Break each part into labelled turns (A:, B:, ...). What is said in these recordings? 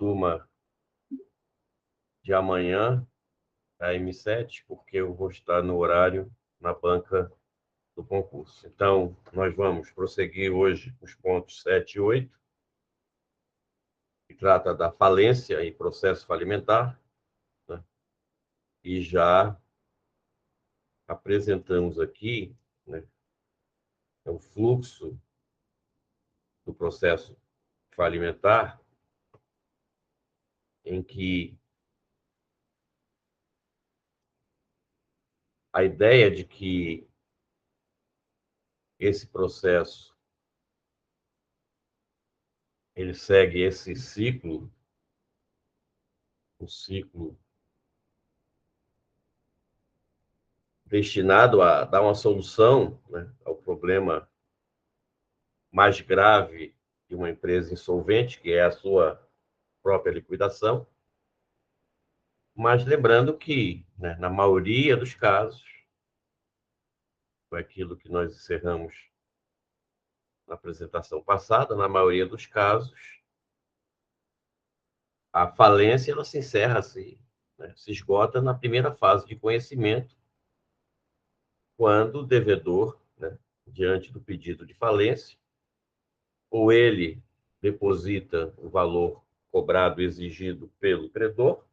A: turma de amanhã, a M7, porque eu vou estar no horário na banca do concurso. Então, nós vamos prosseguir hoje os pontos 7 e 8, que trata da falência e processo falimentar, né? E já apresentamos aqui, né, o fluxo do processo falimentar, em que a ideia de que esse processo ele segue esse ciclo, um ciclo destinado a dar uma solução, né, ao problema mais grave de uma empresa insolvente, que é a sua própria liquidação, mas lembrando que, né, na maioria dos casos, foi aquilo que nós encerramos na apresentação passada, na maioria dos casos, a falência ela se encerra assim, né, se esgota na primeira fase de conhecimento, quando o devedor, né, diante do pedido de falência, ou ele deposita o valor cobrado exigido pelo credor,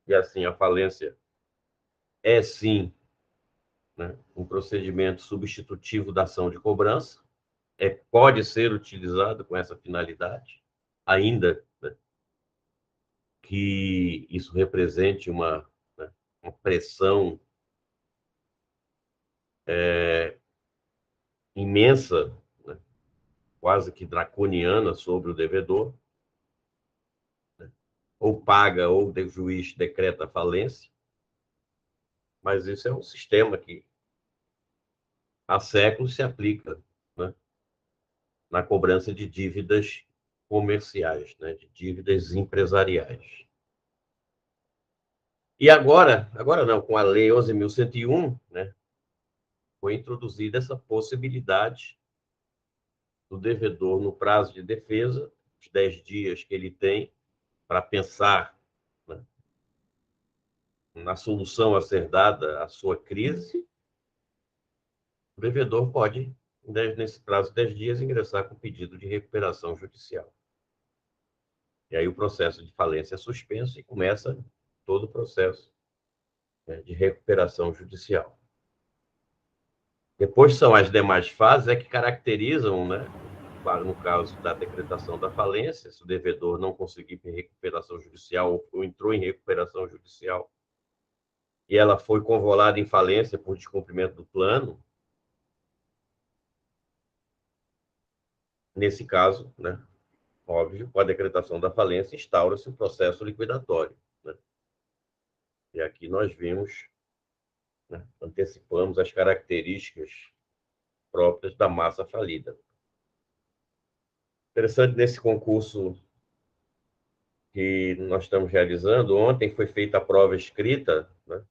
A: e assim a falência é sim, né, um procedimento substitutivo da ação de cobrança, pode ser utilizado com essa finalidade, ainda, né, que isso represente né, uma pressão imensa, né, quase que draconiana sobre o devedor, ou paga ou o juiz decreta falência, mas isso é um sistema que há séculos se aplica, né, na cobrança de dívidas comerciais, né, de dívidas empresariais. E agora não, com a Lei 11.101, né, foi introduzida essa possibilidade do devedor, no prazo de defesa, os 10 dias que ele tem para pensar, né, na solução a ser dada à sua crise, o devedor pode, nesse prazo de 10 dias, ingressar com pedido de recuperação judicial. E aí o processo de falência é suspenso e começa todo o processo, né, de recuperação judicial. Depois são as demais fases que caracterizam, né, no caso da decretação da falência, se o devedor não conseguir recuperação judicial ou entrou em recuperação judicial e ela foi convolada em falência por descumprimento do plano, nesse caso, né, óbvio, com a decretação da falência, instaura-se um processo liquidatório, né? E aqui nós vimos, né, antecipamos as características próprias da massa falida. Interessante, nesse concurso que nós estamos realizando, ontem foi feita a prova escrita, né,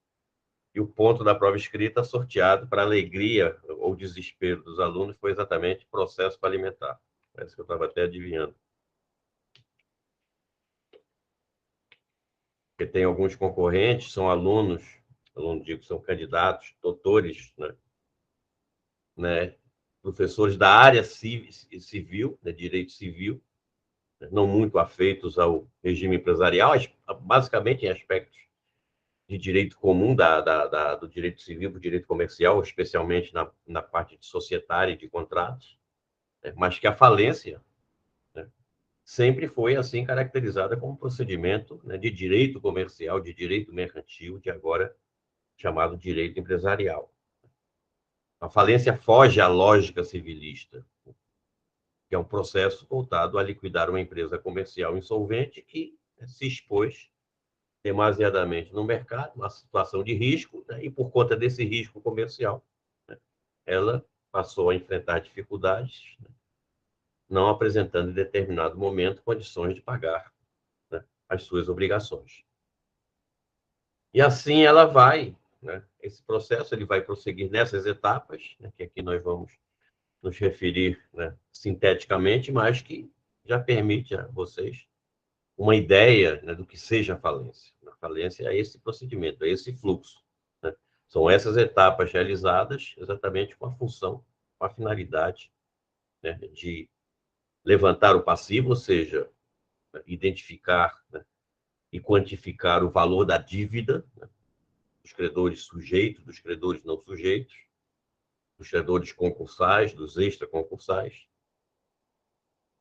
A: e o ponto da prova escrita sorteado para alegria ou desespero dos alunos foi exatamente processo falimentar. Parece que eu estava até adivinhando. Porque tem alguns concorrentes, são alunos digo, são candidatos, doutores, né, professores da área civil, né, direito civil, né, não muito afeitos ao regime empresarial, basicamente em aspectos de direito comum do direito civil para o direito comercial, especialmente na parte de societária e de contratos, né, mas que a falência, né, sempre foi assim caracterizada como procedimento, né, de direito comercial, de direito mercantil, de agora chamado direito empresarial. A falência foge à lógica civilista, que é um processo voltado a liquidar uma empresa comercial insolvente que se expôs demasiadamente no mercado, uma situação de risco, né, e por conta desse risco comercial, né, ela passou a enfrentar dificuldades, né, não apresentando em determinado momento condições de pagar, né, as suas obrigações. E assim ela vai, né, esse processo ele vai prosseguir nessas etapas, né, que aqui nós vamos nos referir, né, sinteticamente, mas que já permite a vocês uma ideia, né, do que seja a falência. A falência é esse procedimento, é esse fluxo, né? São essas etapas realizadas exatamente com a função, com a finalidade, né, de levantar o passivo, ou seja, identificar, né, e quantificar o valor da dívida, né, dos credores sujeitos, dos credores não sujeitos, dos credores concursais, dos extraconcursais,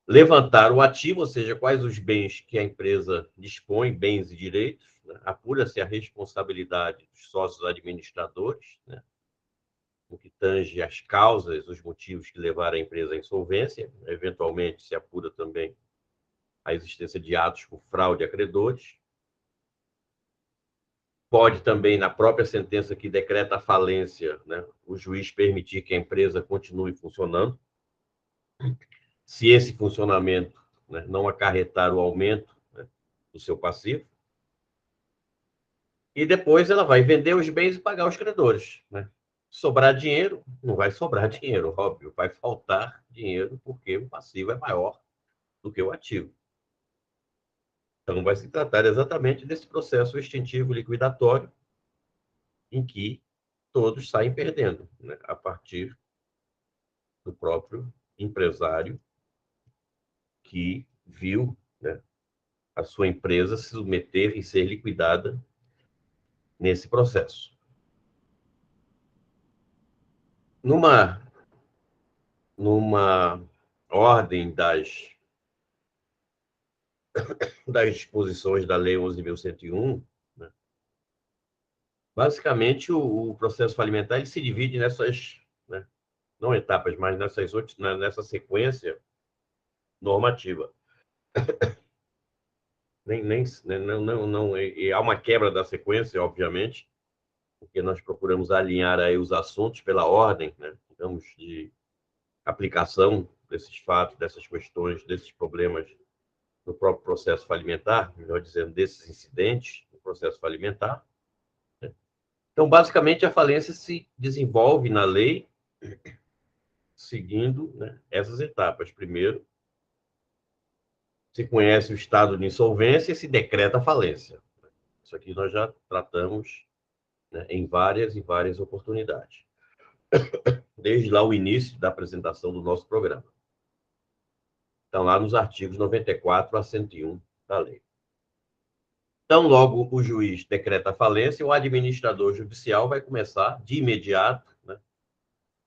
A: levantar o ativo, ou seja, quais os bens que a empresa dispõe, bens e direitos, né? Apura-se a responsabilidade dos sócios administradores, né? O que tange as causas, os motivos que levaram a empresa à insolvência, eventualmente se apura também a existência de atos por fraude a credores. Pode também, na própria sentença que decreta a falência, né, o juiz permitir que a empresa continue funcionando, se esse funcionamento, né, não acarretar o aumento, né, do seu passivo, e depois ela vai vender os bens e pagar os credores, né? Sobrar dinheiro, não vai sobrar dinheiro, óbvio, vai faltar dinheiro porque o passivo é maior do que o ativo. Então, vai se tratar exatamente desse processo extintivo liquidatório em que todos saem perdendo, né? A partir do próprio empresário que viu, né, a sua empresa se submeter e ser liquidada nesse processo. Numa ordem das disposições da Lei 11.101, né, basicamente o processo falimentar ele se divide nessas, né, não etapas, mas nessa sequência normativa. E há uma quebra da sequência, obviamente, porque nós procuramos alinhar aí os assuntos pela ordem, né, digamos, de aplicação desses fatos, dessas questões, desses problemas no próprio processo falimentar, melhor dizendo, desses incidentes no processo falimentar. Então, basicamente, a falência se desenvolve na lei seguindo, né, essas etapas. Primeiro, se conhece o estado de insolvência e se decreta a falência. Isso aqui nós já tratamos, né, em várias e várias oportunidades, desde lá o início da apresentação do nosso programa. Estão lá nos artigos 94 a 101 da lei. Então, logo o juiz decreta a falência, o administrador judicial vai começar de imediato, né,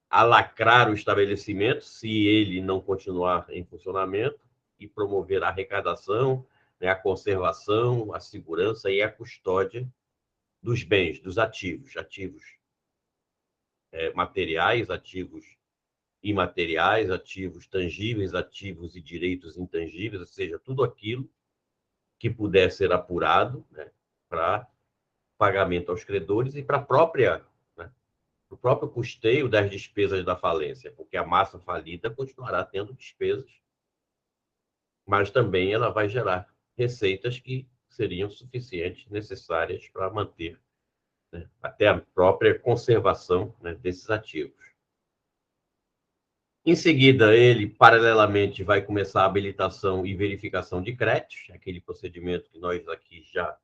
A: a lacrar o estabelecimento, se ele não continuar em funcionamento, e promover a arrecadação, né, a conservação, a segurança e a custódia dos bens, dos ativos, materiais, ativos imateriais, ativos tangíveis, ativos e direitos intangíveis, ou seja, tudo aquilo que puder ser apurado, né, para pagamento aos credores e para né, o próprio custeio das despesas da falência, porque a massa falida continuará tendo despesas, mas também ela vai gerar receitas que seriam suficientes, necessárias para manter, né, até a própria conservação, né, desses ativos. Em seguida, ele, paralelamente, vai começar a habilitação e verificação de créditos, aquele procedimento que nós aqui já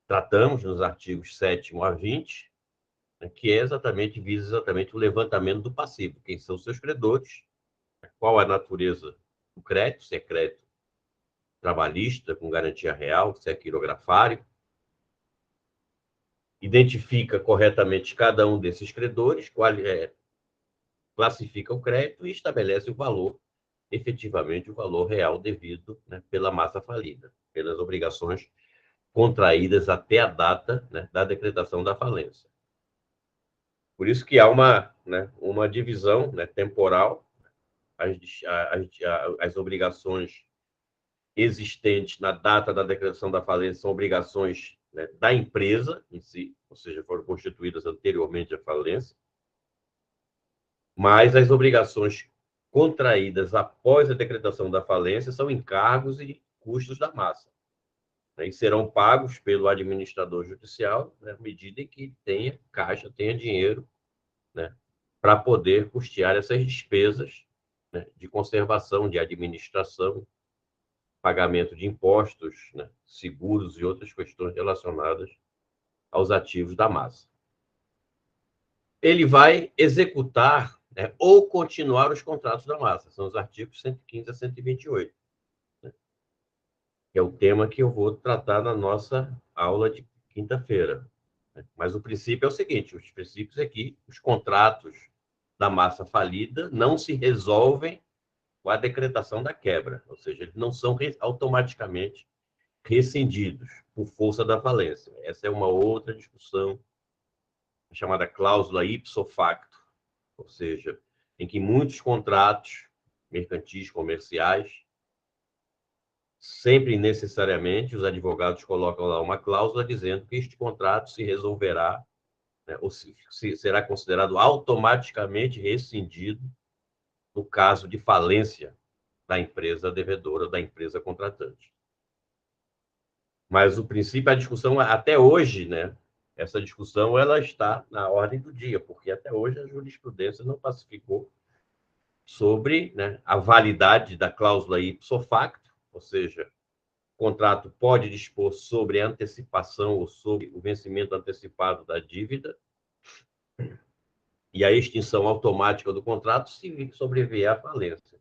A: tratamos nos artigos 7º a 20, né, que visa exatamente o levantamento do passivo, quem são seus credores, qual a natureza do crédito, se é crédito trabalhista com garantia real, se é quirografário, identifica corretamente cada um desses credores, classifica o crédito e estabelece o valor, efetivamente o valor real devido, né, pela massa falida, pelas obrigações contraídas até a data, né, da decretação da falência. Por isso que há uma divisão, né, temporal, as obrigações existentes na data da decretação da falência são obrigações, né, da empresa em si, ou seja, foram constituídas anteriormente à falência, mas as obrigações contraídas após a decretação da falência são encargos e custos da massa, né, e serão pagos pelo administrador judicial, né, à medida em que tenha caixa, tenha dinheiro, né, para poder custear essas despesas, né, de conservação, de administração, pagamento de impostos, né, seguros e outras questões relacionadas aos ativos da massa. Ele vai executar, né, ou continuar os contratos da massa, são os artigos 115 a 128, né, que é o tema que eu vou tratar na nossa aula de quinta-feira. Mas o princípio é o seguinte: os princípios é que os contratos da massa falida não se resolvem com a decretação da quebra, ou seja, eles não são automaticamente rescindidos por força da falência. Essa é uma outra discussão, chamada cláusula ipso facto, ou seja, em que muitos contratos mercantis comerciais, sempre necessariamente, os advogados colocam lá uma cláusula dizendo que este contrato se resolverá, né, ou será considerado automaticamente rescindido no caso de falência da empresa devedora, da empresa contratante. Mas o princípio, a discussão até hoje, né? Essa discussão ela está na ordem do dia, porque até hoje a jurisprudência não pacificou sobre, né, a validade da cláusula ipso facto, ou seja, o contrato pode dispor sobre a antecipação ou sobre o vencimento antecipado da dívida e a extinção automática do contrato se sobrevier à falência.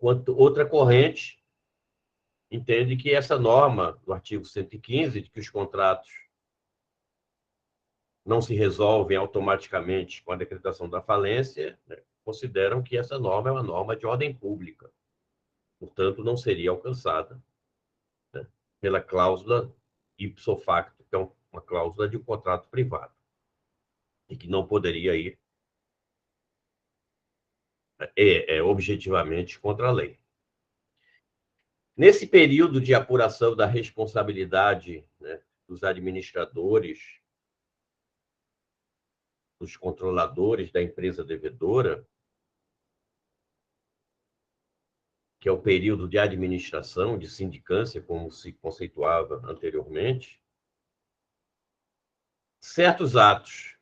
A: Outra corrente entende que essa norma do artigo 115, de que os contratos não se resolvem automaticamente com a decretação da falência, né, consideram que essa norma é uma norma de ordem pública. Portanto, não seria alcançada, né, pela cláusula ipso facto, que é uma cláusula de um contrato privado, e que não poderia ir objetivamente contra a lei. Nesse período de apuração da responsabilidade, né, dos administradores, dos controladores da empresa devedora, que é o período de administração, de sindicância, como se conceituava anteriormente, certos atos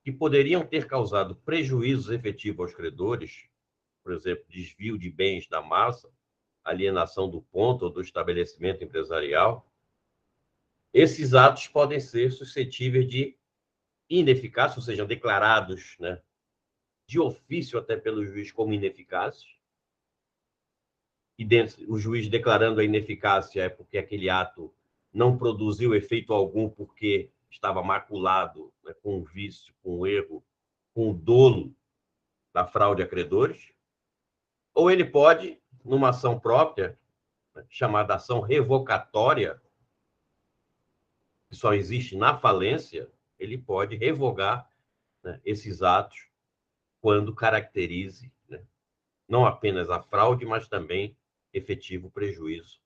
A: que poderiam ter causado prejuízos efetivos aos credores, por exemplo, desvio de bens da massa, alienação do ponto ou do estabelecimento empresarial, esses atos podem ser suscetíveis de ineficácia, ou seja, declarados, né, de ofício até pelo juiz como ineficazes, e dentro, o juiz declarando a ineficácia é porque aquele ato não produziu efeito algum porque estava maculado, né, com um vício, com um erro, com o dolo da fraude a credores, ou ele pode, numa ação própria, né, chamada ação revocatória, que só existe na falência, ele pode revogar, né, esses atos quando caracterize, né, não apenas a fraude, mas também efetivo prejuízo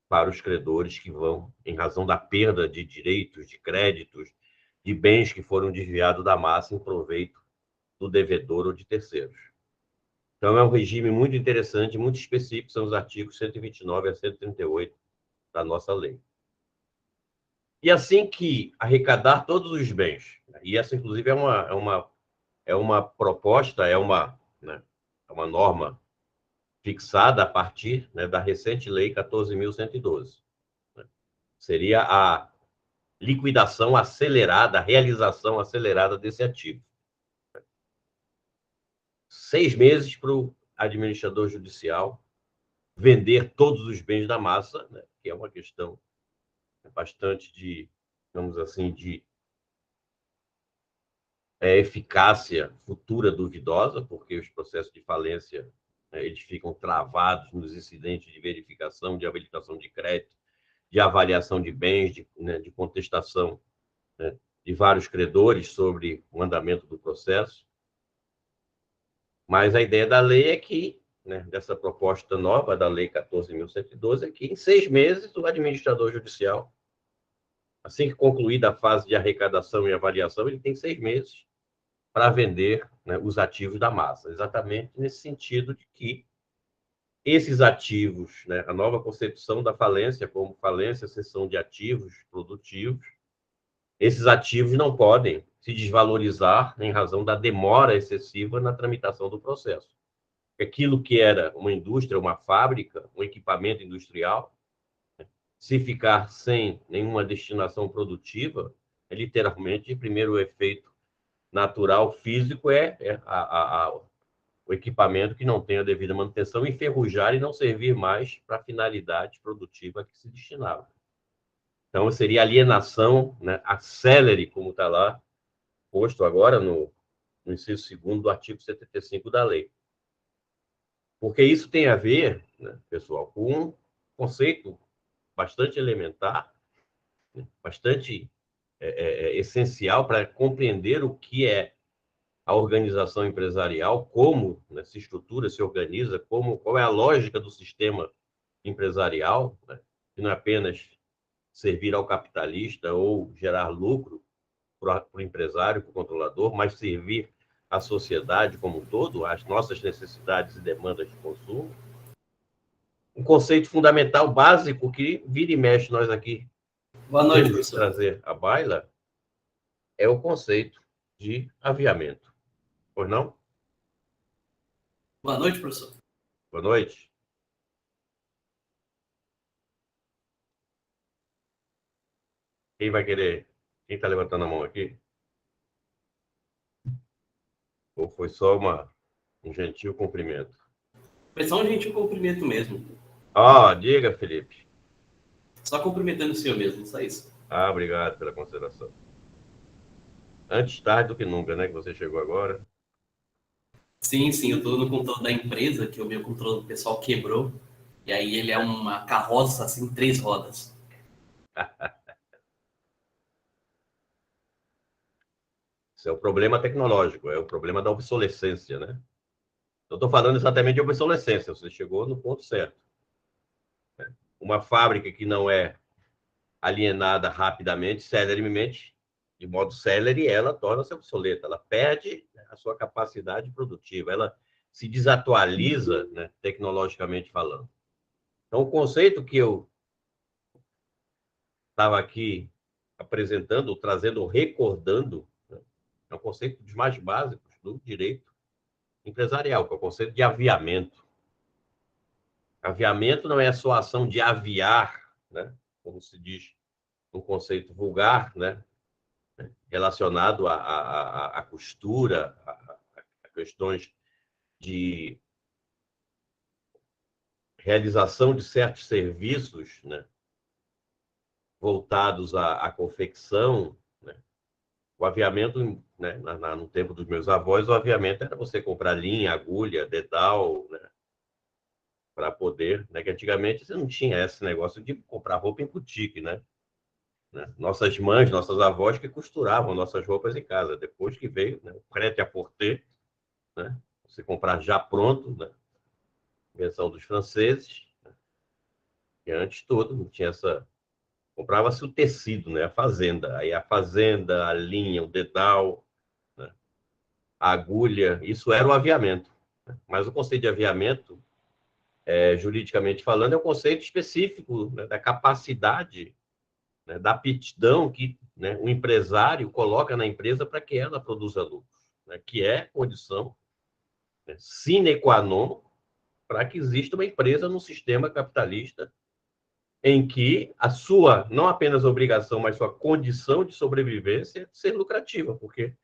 A: para os credores que vão, em razão da perda de direitos, de créditos, de bens que foram desviados da massa em proveito do devedor ou de terceiros. Então, é um regime muito interessante, muito específico, são os artigos 129 a 138 da nossa lei. E assim que arrecadar todos os bens, e essa, inclusive, é uma proposta, né, é uma norma fixada a partir, né, da recente lei 14.112. Né? Seria a liquidação acelerada, a realização acelerada desse ativo. 6 meses para o administrador judicial vender todos os bens da massa, né, que é uma questão bastante de, digamos assim, de eficácia futura duvidosa, porque os processos de falência, né, eles ficam travados nos incidentes de verificação, de habilitação de crédito, de avaliação de bens, né, de contestação, né, de vários credores sobre o andamento do processo. Mas a ideia da lei é que, né, dessa proposta nova da Lei 14.112, é que em 6 meses o administrador judicial, assim que concluída a fase de arrecadação e avaliação, ele tem 6 meses para vender, né, os ativos da massa. Exatamente nesse sentido de que esses ativos, né, a nova concepção da falência como falência, cessão de ativos produtivos, esses ativos não podem se desvalorizar em razão da demora excessiva na tramitação do processo. aquilo que era uma indústria, uma fábrica, um equipamento industrial, se ficar sem nenhuma destinação produtiva, literalmente, primeiro o efeito natural físico o equipamento que não tem a devida manutenção enferrujar e não servir mais para a finalidade produtiva que se destinava. Então, seria alienação, né, acelere, como está lá posto agora no inciso 2º do artigo 75 da lei. Porque isso tem a ver, né, pessoal, com um conceito bastante elementar, né, bastante essencial para compreender o que é a organização empresarial, como, né, se estrutura, se organiza, qual é a lógica do sistema empresarial, né, que não é apenas servir ao capitalista ou gerar lucro para o empresário, para o controlador, mas servir à sociedade como um todo, às nossas necessidades e demandas de consumo. Um conceito fundamental, básico, que vira e mexe nós aqui
B: Boa noite,
A: temos que trazer à baila, é o conceito de aviamento. Pois não?
B: Boa noite, professor.
A: Boa noite. Quem vai querer? Quem está levantando a mão aqui? Ou foi só um gentil cumprimento?
B: Foi só um gentil cumprimento mesmo.
A: Diga, Felipe.
B: Só cumprimentando o senhor mesmo, só isso.
A: Obrigado pela consideração. Antes tarde do que nunca, né? Que você chegou agora.
B: Sim, eu estou no controle da empresa, que o meu controle pessoal quebrou. E aí ele é uma carroça, assim, 3 rodas.
A: Isso é o problema tecnológico, é o problema da obsolescência, né? Eu estou falando exatamente de obsolescência, você chegou no ponto certo. Uma fábrica que não é alienada rapidamente, celeremente, de modo celere, ela torna-se obsoleta, ela perde a sua capacidade produtiva, ela se desatualiza, né, tecnologicamente falando. Então, o conceito que eu estava aqui apresentando, trazendo, recordando, né, é um conceito dos mais básicos do direito empresarial, que é o conceito de aviamento. Aviamento não é só a ação de aviar, né, como se diz no conceito vulgar, né, relacionado à costura, a questões de realização de certos serviços, né, voltados à confecção, né. O aviamento, né, no tempo dos meus avós, o aviamento era você comprar linha, agulha, dedal, né, para poder, né, que antigamente você não tinha esse negócio de comprar roupa em boutique, né? Nossas mães, nossas avós que costuravam nossas roupas em casa. Depois que veio, né, o prêt-à-porter, né, você comprar já pronto, né, invenção dos franceses, né, e antes tudo não tinha essa, comprava-se o tecido, né, a fazenda, aí a fazenda, a linha, o dedal, né, a agulha, isso era o aviamento. Né? Mas o conceito de aviamento, juridicamente falando, é um conceito específico, né, da capacidade, né, da aptidão que, né, o empresário coloca na empresa para que ela produza lucro, né, que é condição, né, sine qua non para que exista uma empresa no sistema capitalista em que a sua, não apenas obrigação, mas sua condição de sobrevivência é ser lucrativa, porque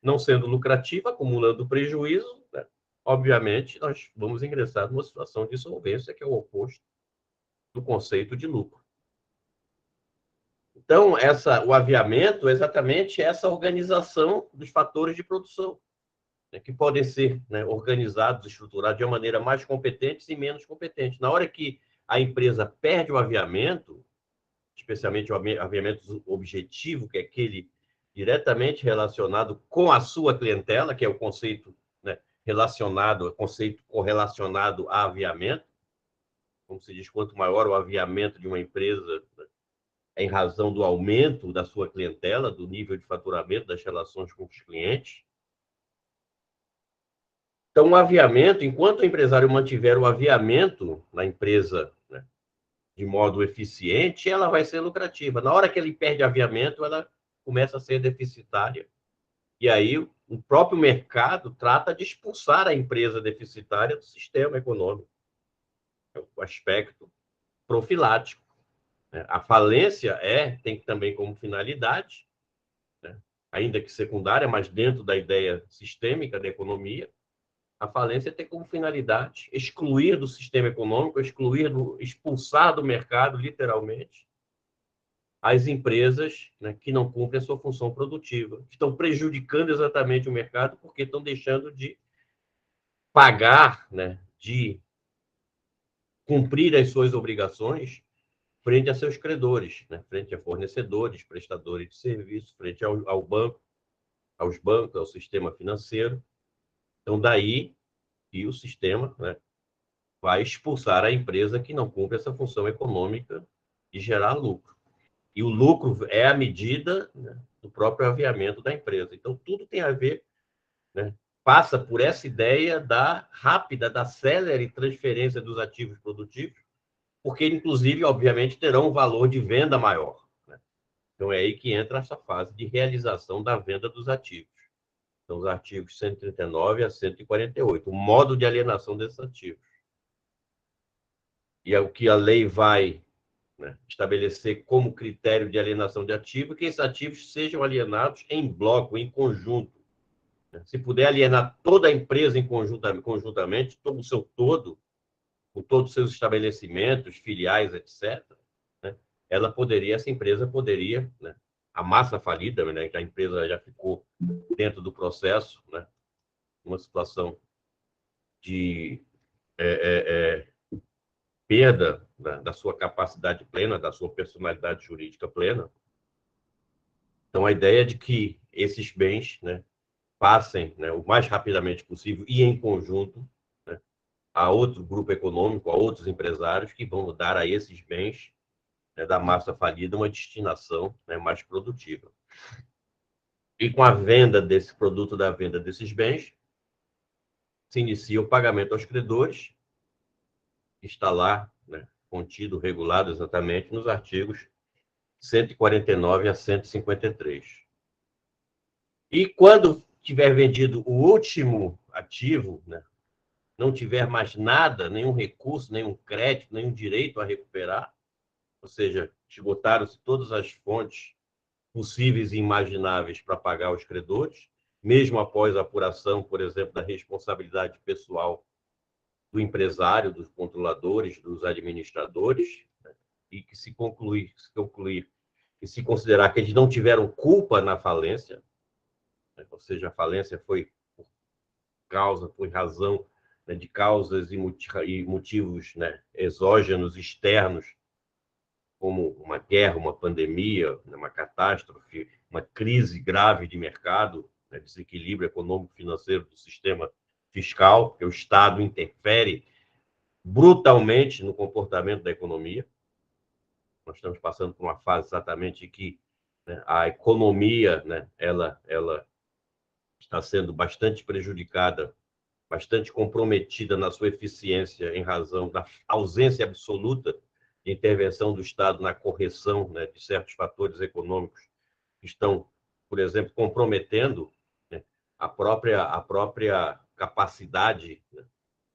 A: não sendo lucrativa, acumulando prejuízo, né, obviamente nós vamos ingressar numa situação de insolvência, que é o oposto do conceito de lucro. Então, o aviamento é exatamente essa organização dos fatores de produção, né, que podem ser, né, organizados, estruturados de uma maneira mais competente e menos competente. Na hora que a empresa perde o aviamento, especialmente o aviamento objetivo, que é aquele diretamente relacionado com a sua clientela, que é o conceito, né, relacionado, conceito correlacionado a aviamento, como se diz, quanto maior o aviamento de uma empresa, em razão do aumento da sua clientela, do nível de faturamento, das relações com os clientes. Então, o aviamento, enquanto o empresário mantiver o aviamento na empresa, né, de modo eficiente, ela vai ser lucrativa. Na hora que ele perde aviamento, ela começa a ser deficitária. E aí o próprio mercado trata de expulsar a empresa deficitária do sistema econômico. É o aspecto profilático. A falência tem também como finalidade, né, ainda que secundária, mas dentro da ideia sistêmica da economia, a falência tem como finalidade excluir do sistema econômico, expulsar do mercado, literalmente, as empresas, né, que não cumprem a sua função produtiva, que estão prejudicando exatamente o mercado porque estão deixando de pagar, né, de cumprir as suas obrigações frente a seus credores, né, frente a fornecedores, prestadores de serviço, frente ao banco, aos bancos, ao sistema financeiro. Então, daí que o sistema, né, vai expulsar a empresa que não cumpre essa função econômica de gerar lucro. E o lucro é a medida, né, do próprio aviamento da empresa. Então, tudo tem a ver, né, passa por essa ideia da rápida, da célere transferência dos ativos produtivos, porque, inclusive, obviamente, terão um valor de venda maior, né? Então, é aí que entra essa fase de realização da venda dos ativos. São os artigos 139 a 148, o modo de alienação desses ativos. E é o que a lei vai, né, estabelecer como critério de alienação de ativo, que esses ativos sejam alienados em bloco, em conjunto. Se puder alienar toda a empresa conjuntamente, todo o seu todo, com todos os seus estabelecimentos, filiais, etc., né, essa empresa poderia, né, a massa falida, né, que a empresa já ficou dentro do processo, né, uma situação de perda, né, da sua capacidade plena, da sua personalidade jurídica plena. Então, a ideia é de que esses bens, né, passem, né, o mais rapidamente possível e em conjunto, né, a outro grupo econômico, a outros empresários que vão dar a esses bens, né, da massa falida uma destinação, né, mais produtiva. E com a venda desse produto, da venda desses bens, se inicia o pagamento aos credores, que está lá, né, contido, regulado exatamente nos artigos 149 a 153. E quando tiver vendido o último ativo, né, não tiver mais nada, nenhum recurso, nenhum crédito, nenhum direito a recuperar, ou seja, esgotaram-se todas as fontes possíveis e imagináveis para pagar os credores, mesmo após a apuração, por exemplo, da responsabilidade pessoal do empresário, dos controladores, dos administradores, né, e que se concluir, e se considerar que eles não tiveram culpa na falência, né, ou seja, a falência foi por razão, né, de causas e motivos, né, exógenos, externos, como uma guerra, uma pandemia, uma catástrofe, uma crise grave de mercado, né, desequilíbrio econômico-financeiro do sistema fiscal, que o Estado interfere brutalmente no comportamento da economia. Nós estamos passando por uma fase exatamente que, né, a economia, né, ela está sendo bastante prejudicada, bastante comprometida na sua eficiência em razão da ausência absoluta de intervenção do Estado na correção, né, de certos fatores econômicos que estão, por exemplo, comprometendo, né, a própria capacidade, né,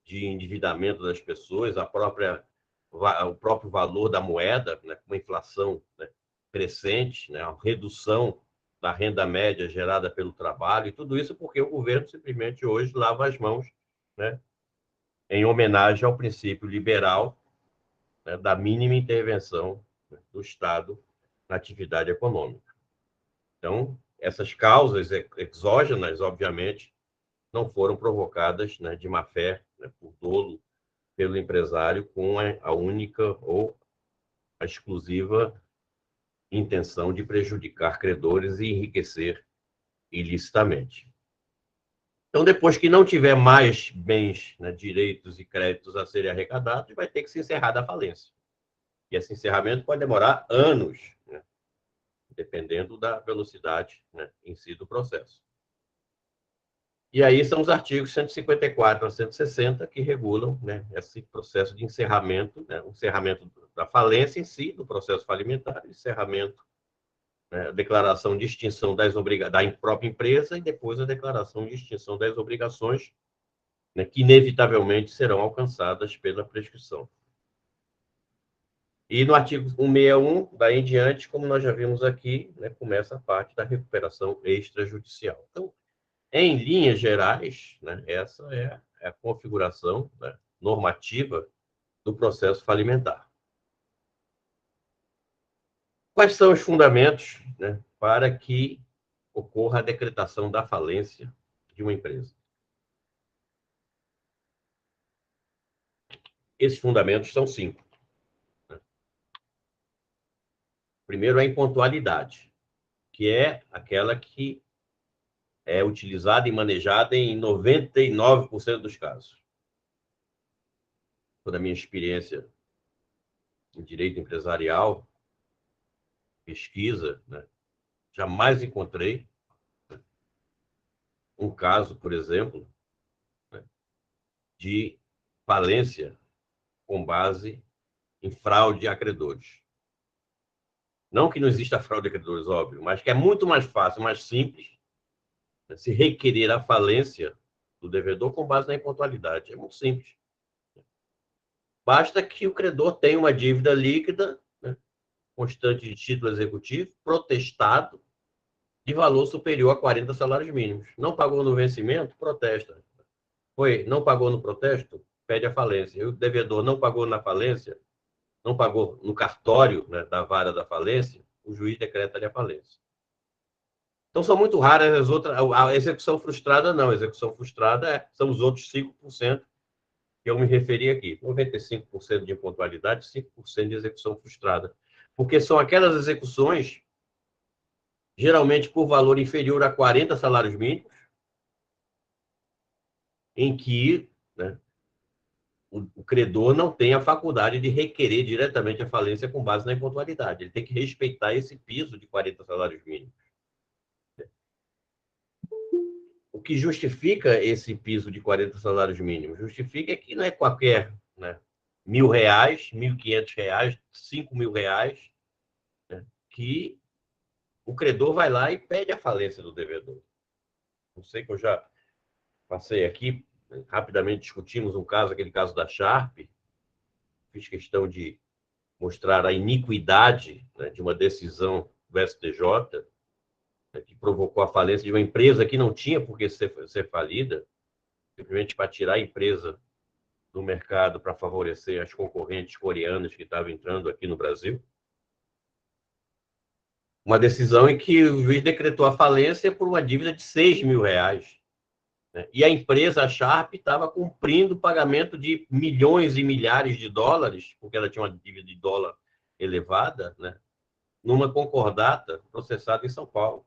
A: de endividamento das pessoas, o próprio valor da moeda, né, com a inflação, né, crescente, né, a redução da renda média gerada pelo trabalho, e tudo isso porque o governo simplesmente hoje lava as mãos, né, em homenagem ao princípio liberal, né, da mínima intervenção, né, do Estado na atividade econômica. Então, essas causas exógenas, obviamente, não foram provocadas, né, de má fé, né, por dolo, pelo empresário, com a única ou a exclusiva intenção de prejudicar credores e enriquecer ilicitamente. Então, depois que não tiver mais bens, né, direitos e créditos a serem arrecadados, vai ter que se encerrar da falência. E esse encerramento pode demorar anos, né, dependendo da velocidade, né, em si do processo. E aí são os artigos 154 a 160 que regulam, né, esse processo de encerramento, né, o encerramento da falência em si, do processo falimentar, encerramento né, a declaração de extinção da própria empresa e depois a declaração de extinção das obrigações, né, que inevitavelmente serão alcançadas pela prescrição. E no artigo 161, daí em diante, como nós já vimos aqui, né, começa a parte da recuperação extrajudicial. Então, em linhas gerais, né, essa é a configuração, né, normativa do processo falimentar. Quais são os fundamentos, né, para que ocorra a decretação da falência de uma empresa? Esses fundamentos são 5. Primeiro, a impontualidade, que é aquela que é utilizada e manejada em 99% dos casos. Toda a minha experiência em direito empresarial, pesquisa, né, jamais encontrei um caso, por exemplo, né, de falência com base em fraude a credores. Não que não exista fraude a credores, óbvio, mas que é muito mais fácil, mais simples, né, se requerer a falência do devedor com base na impontualidade. É muito simples. Basta que o credor tenha uma dívida líquida, né, constante de título executivo, protestado, de valor superior a 40 salários mínimos. Não pagou no vencimento? Protesta. Não pagou no protesto? Pede a falência. E o devedor não pagou na falência, não pagou no cartório, né, da vara da falência, o juiz decreta-lhe a falência. Então, são muito raras as outras. A execução frustrada, não. A execução frustrada são os outros 5% que eu me referi aqui. 95% de impontualidade, 5% de execução frustrada. Porque são aquelas execuções, geralmente por valor inferior a 40 salários mínimos, em que, né, o credor não tem a faculdade de requerer diretamente a falência com base na impontualidade. Ele tem que respeitar esse piso de 40 salários mínimos. O que justifica esse piso de 40 salários mínimos? Justifica que não é qualquer, né, R$1.000, R$1.500, R$5.000, né, que o credor vai lá e pede a falência do devedor. Não sei que eu já passei aqui, rapidamente discutimos um caso, aquele caso da Sharp. Fiz questão de mostrar a iniquidade, né, de uma decisão do STJ, né, que provocou a falência de uma empresa que não tinha por que ser falida, simplesmente para tirar a empresa do mercado para favorecer as concorrentes coreanas que estavam entrando aqui no Brasil. Uma decisão em que o juiz decretou a falência por uma dívida de R$6.000. Né? E a empresa, a Sharp, estava cumprindo o pagamento de milhões e milhares de dólares, porque ela tinha uma dívida de dólar elevada, né, numa concordata processada em São Paulo.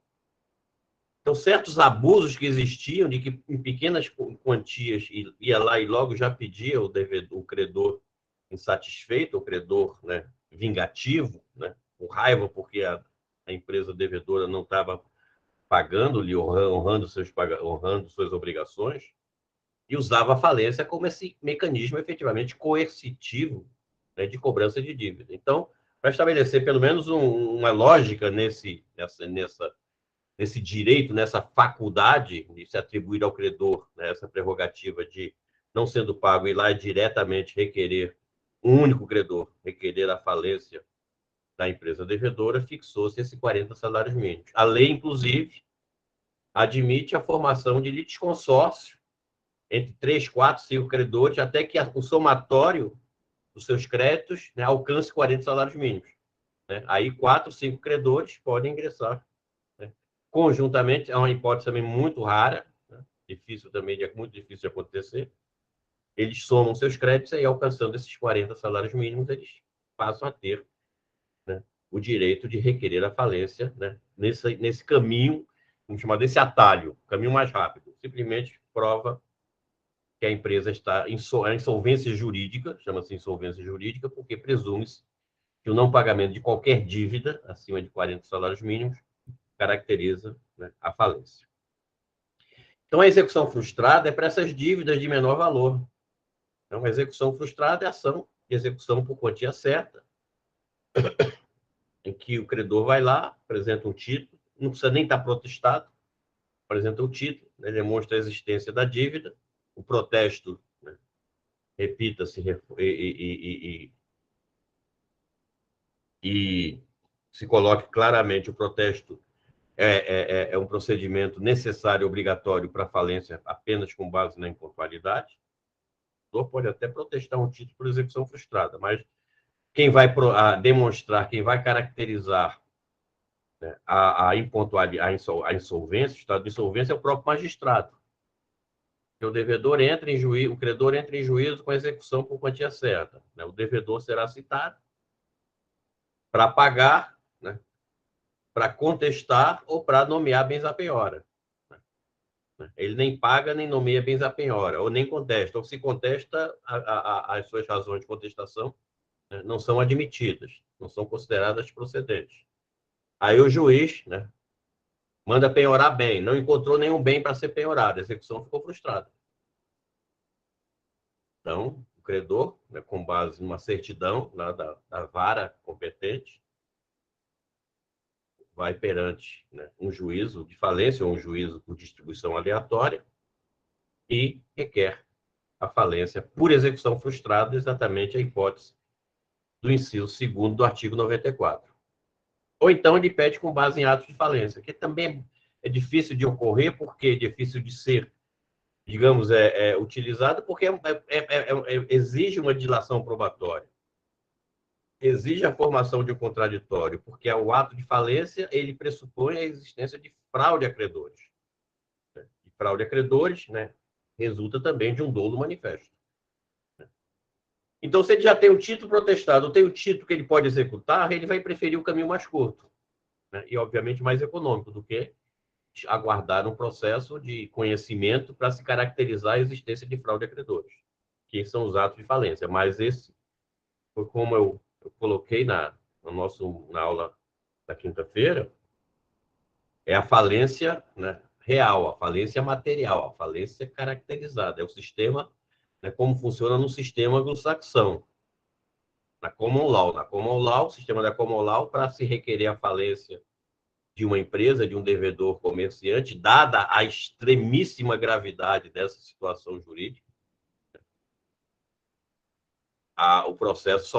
A: Então, certos abusos que existiam, de que em pequenas quantias ia lá e logo já pedia o credor insatisfeito, o credor, né, vingativo, né, com raiva porque a empresa devedora não estava pagando-lhe, honrando suas obrigações, e usava a falência como esse mecanismo efetivamente coercitivo, né, de cobrança de dívida. Então, para estabelecer pelo menos uma lógica nesse direito, nessa faculdade de se atribuir ao credor, né, essa prerrogativa de, não sendo pago, ir lá e diretamente requerer, um único credor, requerer a falência da empresa devedora, fixou-se esses 40 salários mínimos. A lei, inclusive, admite a formação de litisconsórcio entre 3, 4, 5 credores, até que o somatório dos seus créditos, né, alcance 40 salários mínimos. Né? Aí, 4, 5 credores podem ingressar, né, conjuntamente. É uma hipótese também muito rara, né, muito difícil de acontecer. Eles somam seus créditos e, alcançando esses 40 salários mínimos, eles passam a ter, né, o direito de requerer a falência, né, nesse caminho, vamos chamar desse atalho, caminho mais rápido. Simplesmente prova que a empresa está em insolvência jurídica, chama-se insolvência jurídica, porque presume-se que o não pagamento de qualquer dívida acima de 40 salários mínimos caracteriza, né, a falência. Então, a execução frustrada é para essas dívidas de menor valor. Então, a execução frustrada é ação de execução por quantia certa, em em que o credor vai lá, apresenta um título, não precisa nem estar protestado, apresenta o título, né, demonstra a existência da dívida, o protesto, né, repita-se, e se coloque claramente o protesto é um procedimento necessário e obrigatório para falência apenas com base na impontualidade. O autor pode até protestar um título por execução frustrada, mas quem vai demonstrar, quem vai caracterizar, né, a insolvência, o estado de insolvência é o próprio magistrado. O devedor entra em juízo, o credor entra em juízo com a execução por quantia certa, né? O devedor será citado para pagar, né, para contestar ou para nomear bens a penhora. Ele nem paga, nem nomeia bens a penhora, ou nem contesta. Ou se contesta, as suas razões de contestação, né, não são admitidas, não são consideradas procedentes. Aí o juiz, né, manda penhorar bem, não encontrou nenhum bem para ser penhorado, a execução ficou frustrada. Então, o credor, né, com base numa certidão lá da vara competente, vai perante, né, um juízo de falência ou um juízo por distribuição aleatória e requer a falência por execução frustrada, exatamente a hipótese do inciso 2º do artigo 94. Ou então ele pede com base em atos de falência, que também é difícil de ocorrer, porque é difícil de ser, digamos, utilizado, porque exige uma dilação probatória, exige a formação de um contraditório, porque o ato de falência ele pressupõe a existência de fraude a credores. E fraude a credores, né, resulta também de um dolo manifesto. Então, se ele já tem o título protestado, tem o título que ele pode executar, ele vai preferir o caminho mais curto, né, e, obviamente, mais econômico do que aguardar um processo de conhecimento para se caracterizar a existência de fraude a credores, que são os atos de falência. Mas esse foi como eu coloquei na aula da quinta-feira, é a falência, né, real, a falência material, a falência caracterizada. É o sistema, né, como funciona no sistema anglo-saxão, na Common Law. Na Common Law, o sistema da Common Law, para se requerer a falência de uma empresa, de um devedor comerciante, dada a extremíssima gravidade dessa situação jurídica, o processo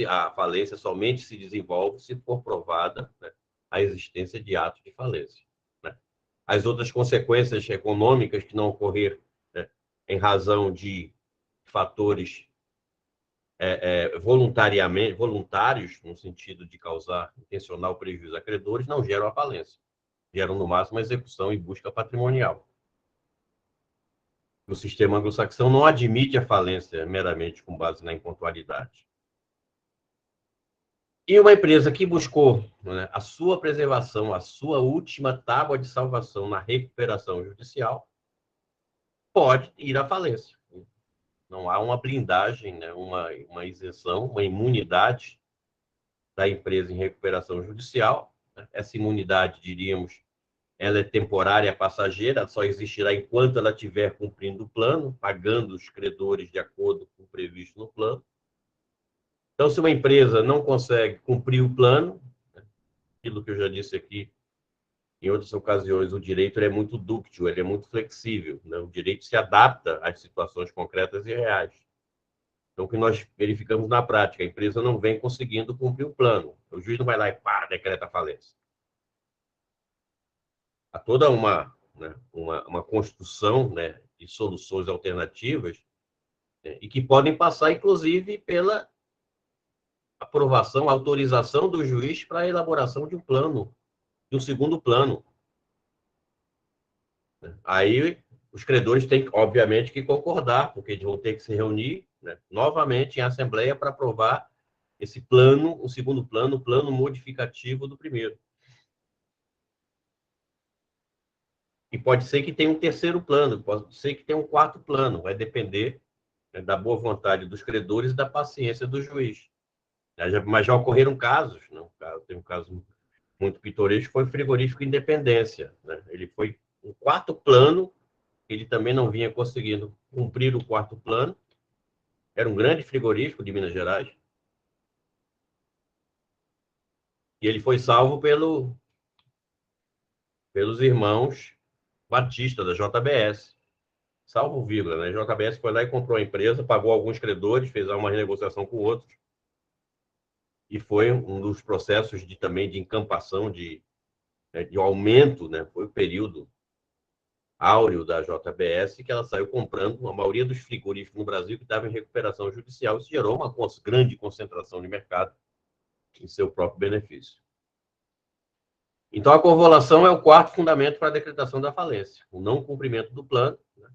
A: a falência somente se desenvolve se for provada, né, a existência de ato de falência, né? As outras consequências econômicas que não ocorrer, né, em razão de fatores voluntários, no sentido de causar intencional prejuízo a credores, não geram a falência. Geram, no máximo, a execução e busca patrimonial. O sistema anglo-saxão não admite a falência meramente com base na impontualidade. E uma empresa que buscou, né, a sua preservação, a sua última tábua de salvação na recuperação judicial, pode ir à falência. Não há uma blindagem, né, uma isenção, uma imunidade da empresa em recuperação judicial. Essa imunidade, diríamos, ela é temporária, passageira, só existirá enquanto ela estiver cumprindo o plano, pagando os credores de acordo com o previsto no plano. Então, se uma empresa não consegue cumprir o plano, aquilo que eu já disse aqui em outras ocasiões, o direito é muito dúctil, ele é muito flexível, né? O direito se adapta às situações concretas e reais. Então, o que nós verificamos na prática, a empresa não vem conseguindo cumprir o plano. O juiz não vai lá e decreta a falência. Há toda uma construção, né, de soluções alternativas, né, e que podem passar, inclusive, pela aprovação, autorização do juiz para a elaboração de um plano, de um segundo plano. Aí os credores têm, obviamente, que concordar, porque eles vão ter que se reunir, né, novamente em assembleia para aprovar esse plano, o segundo plano, o plano modificativo do primeiro. E pode ser que tenha um terceiro plano, pode ser que tenha um quarto plano, vai depender, né, da boa vontade dos credores e da paciência do juiz. Mas já ocorreram casos, né? Tem um caso muito pitoresco, foi o frigorífico Independência, né? Ele foi um quarto plano, ele também não vinha conseguindo cumprir o quarto plano, era um grande frigorífico de Minas Gerais, E ele foi salvo pelos irmãos Batista, da JBS. Salvo vírgula, né? A JBS foi lá e comprou a empresa, pagou alguns credores, fez uma renegociação com outros, e foi um dos processos também de encampação, de aumento, né? Foi o período áureo da JBS, que ela saiu comprando a maioria dos frigoríficos no Brasil que estavam em recuperação judicial. Isso gerou uma grande concentração de mercado em seu próprio benefício. Então, a convolução é o quarto fundamento para a decretação da falência. O não cumprimento do plano, né,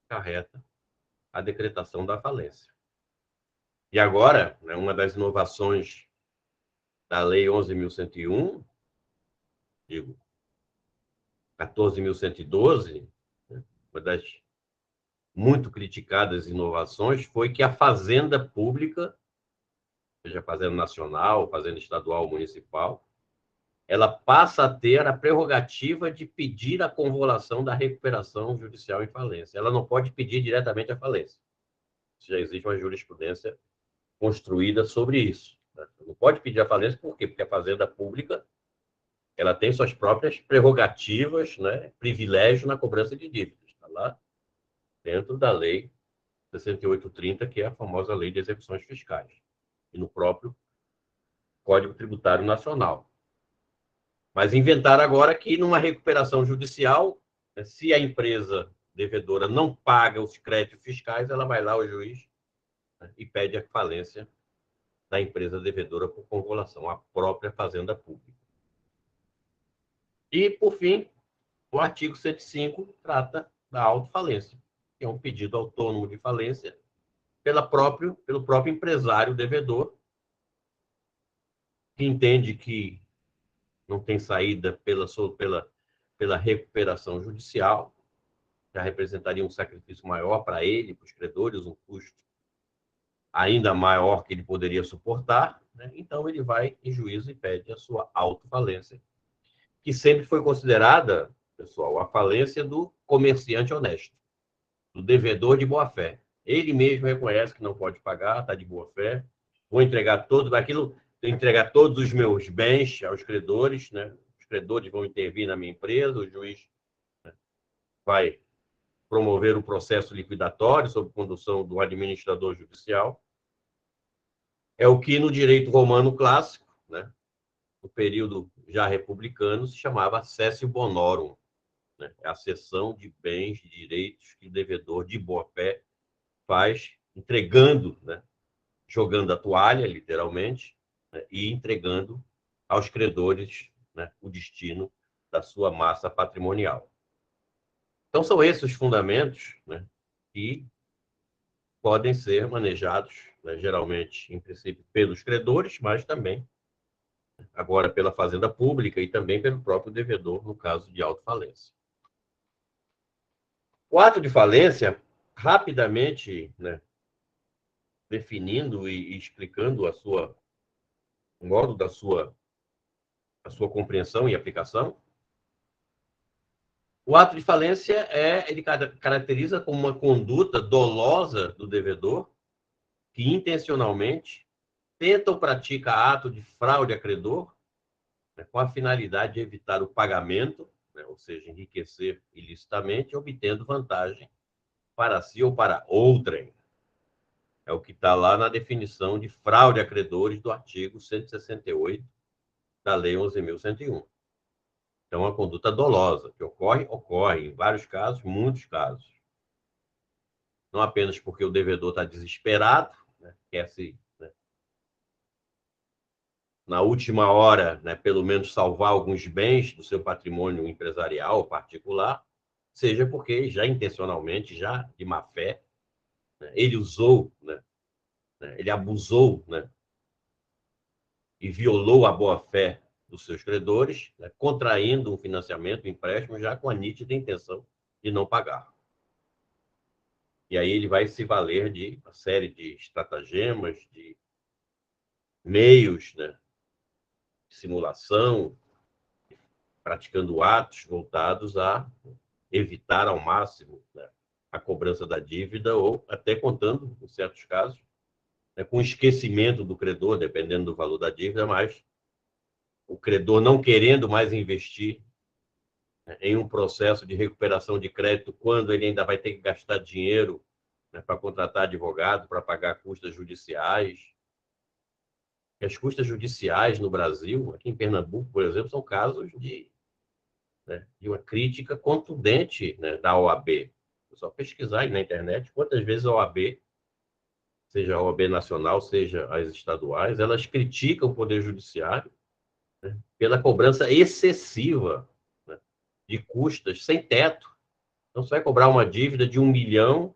A: acarreta a decretação da falência. E agora, né, uma das inovações da Lei 11.101, digo, 14.112, né, uma das muito criticadas inovações foi que a fazenda pública, seja fazenda nacional, fazenda estadual, municipal, ela passa a ter a prerrogativa de pedir a convolução da recuperação judicial em falência. Ela não pode pedir diretamente a falência. Já existe uma jurisprudência construída sobre isso. Não pode pedir a falência, por quê? Porque a fazenda pública ela tem suas próprias prerrogativas, né, privilégio na cobrança de dívidas. Está lá dentro da lei 6830, que é a famosa lei de execuções fiscais, e no próprio Código Tributário Nacional. Mas inventaram agora que numa recuperação judicial, se a empresa devedora não paga os créditos fiscais, ela vai lá ao juiz, né, e pede a falência da empresa devedora por convolução, a própria fazenda pública. E, por fim, o artigo 105 trata da autofalência, que é um pedido autônomo de falência pelo próprio empresário devedor, que entende que não tem saída pela recuperação judicial, já representaria um sacrifício maior para ele, para os credores, um custo ainda maior que ele poderia suportar, né? Então ele vai em juízo e pede a sua autofalência, que sempre foi considerada, pessoal, a falência do comerciante honesto, do devedor de boa-fé. Ele mesmo reconhece que não pode pagar, está de boa-fé, vou entregar entregar todos os meus bens aos credores, né? Os credores vão intervir na minha empresa, o juiz, né, vai promover o processo liquidatório sob condução do administrador judicial. É o que no direito romano clássico, né, no período já republicano, se chamava cessio bonorum, né? É a cessão de bens, de direitos que o devedor de boa-fé faz, entregando, né, jogando a toalha, literalmente, né, e entregando aos credores, né, o destino da sua massa patrimonial. Então, são esses os fundamentos, né, que podem ser manejados, né, geralmente, em princípio, pelos credores, mas também, agora, pela fazenda pública e também pelo próprio devedor, no caso de autofalência. O ato de falência, rapidamente, né, definindo e explicando o modo a sua compreensão e aplicação, o ato de falência ele caracteriza como uma conduta dolosa do devedor que intencionalmente tenta ou pratica ato de fraude a credor, né, com a finalidade de evitar o pagamento, né, ou seja, enriquecer ilicitamente, obtendo vantagem para si ou para outrem. É o que está lá na definição de fraude a credores do artigo 168 da Lei 11.101. Então, é uma conduta dolosa, que ocorre em vários casos, muitos casos. Não apenas porque o devedor está desesperado, né, quer se, né, na última hora, né, pelo menos salvar alguns bens do seu patrimônio empresarial ou particular, seja porque já intencionalmente, já de má fé, né, ele usou, né, ele abusou, né, e violou a boa-fé dos seus credores, né, contraindo um financiamento, um empréstimo, já com a nítida intenção de não pagar. E aí ele vai se valer de uma série de estratagemas, de meios, né, de simulação, praticando atos voltados a evitar ao máximo, né, a cobrança da dívida, ou até contando, em certos casos, né, com esquecimento do credor, dependendo do valor da dívida, mas o credor não querendo mais investir, né, em um processo de recuperação de crédito, quando ele ainda vai ter que gastar dinheiro, né, para contratar advogado, para pagar custas judiciais. E as custas judiciais no Brasil, aqui em Pernambuco, por exemplo, são casos de uma crítica contundente, né, da OAB. É só pesquisar aí na internet quantas vezes a OAB, seja a OAB nacional, seja as estaduais, elas criticam o Poder Judiciário, né, pela cobrança excessiva, né, de custas sem teto. Então, você vai cobrar uma dívida de 1 milhão,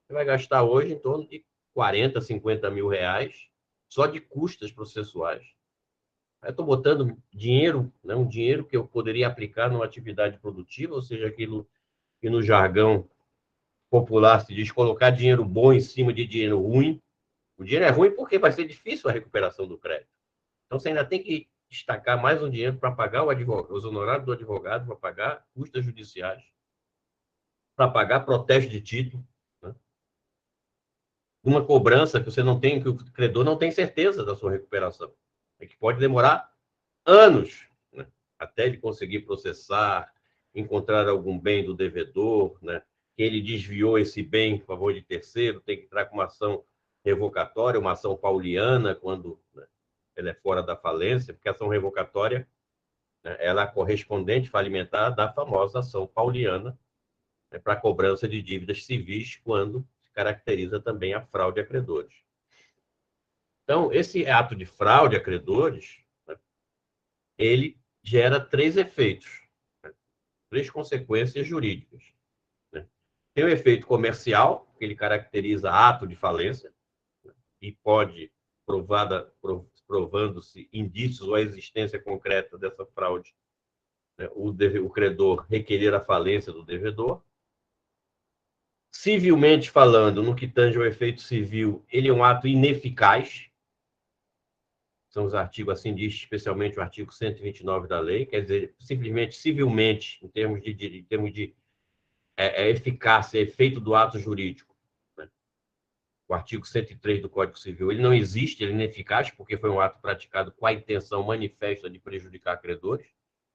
A: você vai gastar hoje em torno de 40, 50 mil reais só de custas processuais. Eu estou botando dinheiro, né, um dinheiro que eu poderia aplicar numa atividade produtiva, ou seja, aquilo que no jargão popular se diz colocar dinheiro bom em cima de dinheiro ruim. O dinheiro é ruim porque vai ser difícil a recuperação do crédito. Então, você ainda tem que destacar mais um dinheiro para pagar o advogado, os honorários do advogado, para pagar custas judiciais, para pagar protesto de título, né? Uma cobrança que você não tem, que o credor não tem certeza da sua recuperação. É que pode demorar anos, né, até ele conseguir processar, encontrar algum bem do devedor, né, que ele desviou esse bem em favor de terceiro, tem que entrar com uma ação revocatória, uma ação pauliana, quando, né, ela é fora da falência, porque a ação revocatória, né, ela é correspondente falimentar da famosa ação pauliana, né, para cobrança de dívidas civis, quando se caracteriza também a fraude a credores. Então, esse ato de fraude a credores, né, ele gera 3 efeitos, né, 3 consequências jurídicas, né? Tem o efeito comercial, que ele caracteriza ato de falência, né, e pode, provando-se indícios ou a existência concreta dessa fraude, né, o credor requerer a falência do devedor. Civilmente falando, no que tange ao efeito civil, ele é um ato ineficaz. São os artigos, assim diz, especialmente o artigo 129 da lei, quer dizer, simplesmente, civilmente, em termos de eficácia, efeito do ato jurídico, né? O artigo 103 do Código Civil, ele não existe, ele é ineficaz, porque foi um ato praticado com a intenção manifesta de prejudicar credores,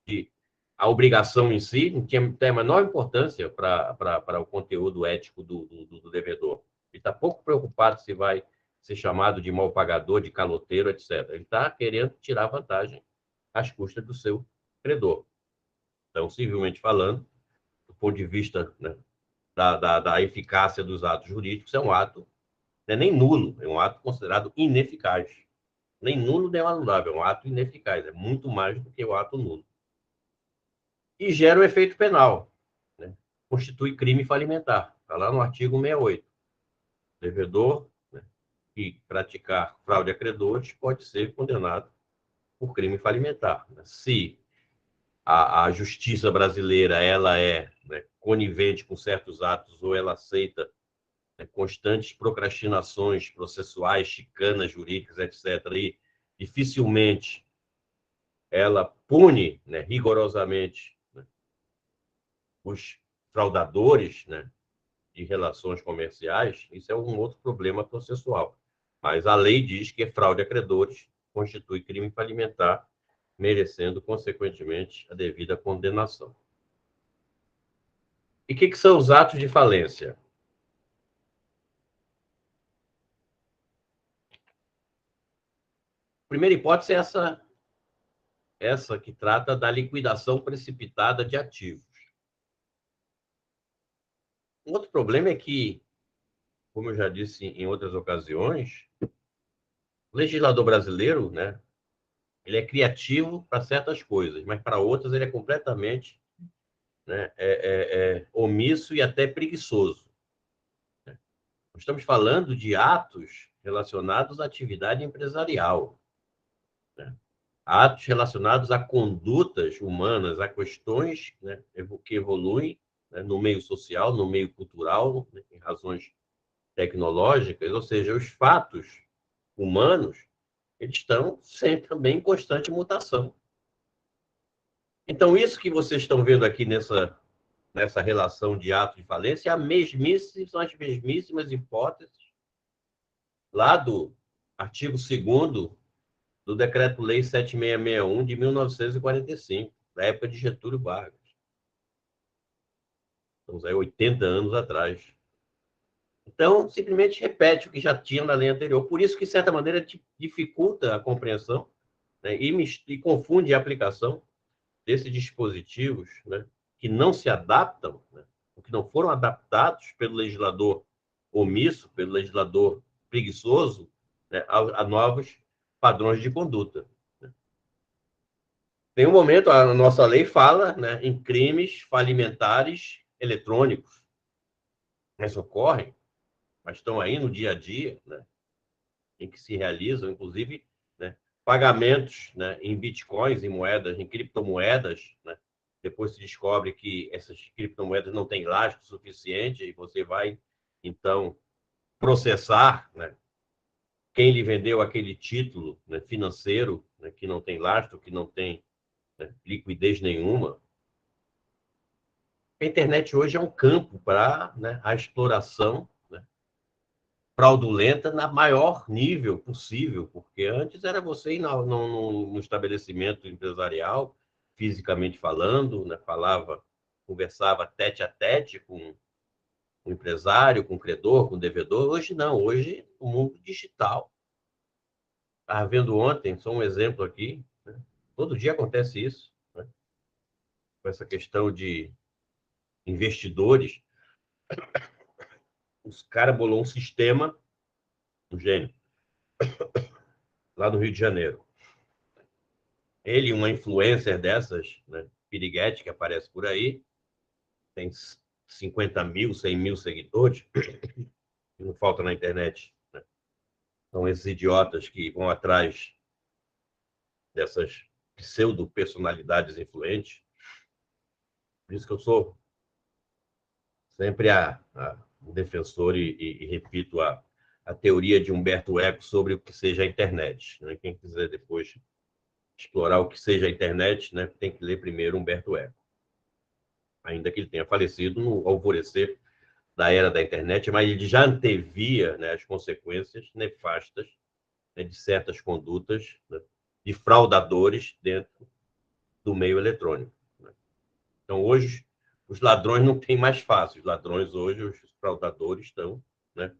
A: de a obrigação em si não tem a menor importância para o conteúdo ético do devedor. Ele está pouco preocupado se vai ser chamado de mal pagador, de caloteiro, etc. Ele está querendo tirar vantagem às custas do seu credor. Então, civilmente falando, do ponto de vista, né, da eficácia dos atos jurídicos, é um ato, não é nem nulo, é um ato considerado ineficaz. Nem nulo nem anulável, é um ato ineficaz, é muito mais do que o ato nulo. E gera o efeito penal, né? Constitui crime falimentar. Está lá no artigo 68. O devedor, né, que praticar fraude a credores pode ser condenado por crime falimentar. Se a justiça brasileira ela é, né, conivente com certos atos ou ela aceita, né, constantes procrastinações processuais, chicanas jurídicas, etc., e dificilmente ela pune, né, rigorosamente, né, os fraudadores, né, de relações comerciais, isso é um outro problema processual. Mas a lei diz que fraude a credores constitui crime falimentar, merecendo, consequentemente, a devida condenação. E o que são os atos de falência? A primeira hipótese é essa que trata da liquidação precipitada de ativos. Um outro problema é que, como eu já disse em outras ocasiões, o legislador brasileiro, né, ele é criativo para certas coisas, mas para outras ele é completamente, né, omisso e até preguiçoso. Estamos falando de atos relacionados à atividade empresarial, né? Atos relacionados a condutas humanas, a questões, né, que evoluem, né, no meio social, no meio cultural, né, em razões tecnológicas, ou seja, os fatos humanos, eles estão sempre também em constante mutação. Então, isso que vocês estão vendo aqui nessa relação de ato de falência são as mesmíssimas hipóteses lá do artigo 2º do Decreto-Lei 7661 de 1945, da época de Getúlio Vargas. Estamos aí 80 anos atrás. Então, simplesmente repete o que já tinha na lei anterior. Por isso que, de certa maneira, dificulta a compreensão, né, e confunde a aplicação desses dispositivos, né, que não se adaptam, né, que não foram adaptados pelo legislador omisso, pelo legislador preguiçoso, né, a novos padrões de conduta. Tem um momento, a nossa lei fala, né, em crimes falimentares eletrônicos. Mas ocorrem, mas estão aí no dia a dia, né, em que se realizam, inclusive, né, pagamentos, né, em bitcoins, em moedas, em criptomoedas, né? Depois se descobre que essas criptomoedas não têm lastro suficiente e você vai, então, processar, né, quem lhe vendeu aquele título, né, financeiro, né, que não tem lastro, que não tem, né, liquidez nenhuma. A internet hoje é um campo para, né, a exploração, né, fraudulenta na maior nível possível, porque antes era você ir no estabelecimento empresarial, fisicamente falando, né, conversava tete a tete com o empresário, com o credor, com o devedor. Hoje não, hoje o mundo digital. Estava vendo ontem, só um exemplo aqui, né? Todo dia acontece isso, né? Com essa questão de investidores. Os caras bolou um sistema, um gênio, lá no Rio de Janeiro. Ele, uma influencer dessas, né, piriguete, que aparece por aí, tem 50 mil, 100 mil seguidores, não falta na internet, né? São esses idiotas que vão atrás dessas pseudo-personalidades influentes. Por isso que eu sou sempre o defensor e repito a teoria de Humberto Eco sobre o que seja a internet, né? Quem quiser depois explorar o que seja a internet, né, tem que ler primeiro Humberto Eco. Ainda que ele tenha falecido no alvorecer da era da internet, mas ele já antevia, né, as consequências nefastas, né, de certas condutas, né, de fraudadores dentro do meio eletrônico, né? Então, hoje, os ladrões não têm mais fácil. Os ladrões hoje, os fraudadores estão, né,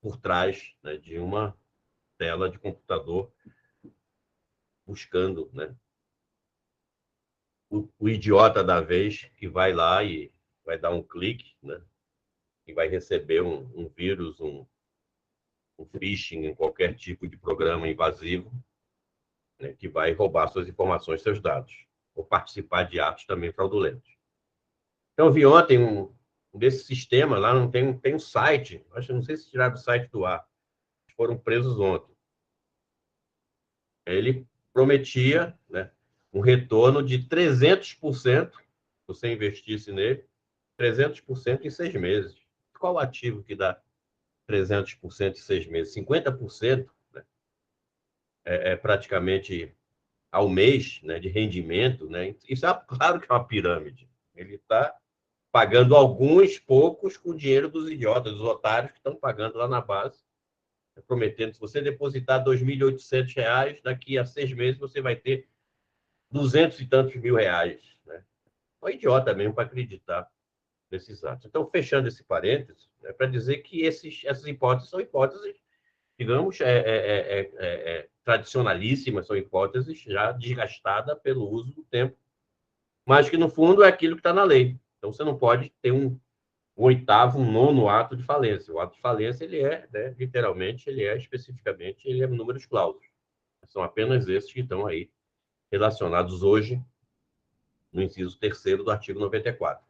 A: por trás, né, de uma tela de computador buscando, né, o idiota da vez que vai lá e vai dar um clique, né, e vai receber um vírus, um phishing em qualquer tipo de programa invasivo, né, que vai roubar suas informações, seus dados, ou participar de atos também fraudulentos. Então, eu vi ontem desse sistema lá, não tem um site, acho que não sei se tiraram o site do ar, foram presos ontem. Ele prometia, né, um retorno de 300%, se você investisse nele, 300% em 6 meses. Qual ativo que dá 300% em 6 meses? 50%, né, é praticamente ao mês, né, de rendimento, né? Isso é claro que é uma pirâmide. Ele está pagando alguns poucos com o dinheiro dos idiotas, dos otários que estão pagando lá na base, prometendo que se você depositar R$ 2.800, daqui a 6 meses você vai ter 200 e tantos mil reais, né? É um idiota mesmo para acreditar nesses atos. Então, fechando esse parênteses, é para dizer que essas hipóteses são hipóteses, digamos, tradicionalíssimas, são hipóteses já desgastadas pelo uso do tempo, mas que, no fundo, é aquilo que está na lei. Então, você não pode ter um oitavo, um nono ato de falência. O ato de falência, ele é, né, literalmente, especificamente, ele é números clausos. São apenas esses que estão aí relacionados hoje no inciso 3º do artigo 94.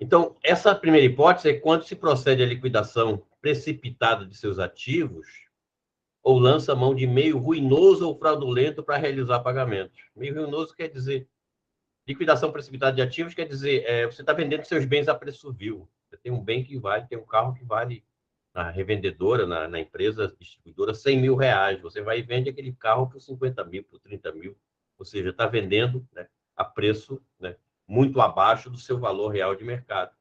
A: Então, essa primeira hipótese é quando se procede à liquidação precipitada de seus ativos ou lança mão de meio ruinoso ou fraudulento para realizar pagamentos. Meio ruinoso quer dizer, liquidação precipitada de ativos quer dizer, você está vendendo seus bens a preço vil. Você tem um bem que vale, tem um carro que vale na revendedora, na empresa distribuidora, R$ 100.000. Você vai e vende aquele carro por 50 mil, por 30 mil. Ou seja, está vendendo, né, a preço, né, muito abaixo do seu valor real de mercado.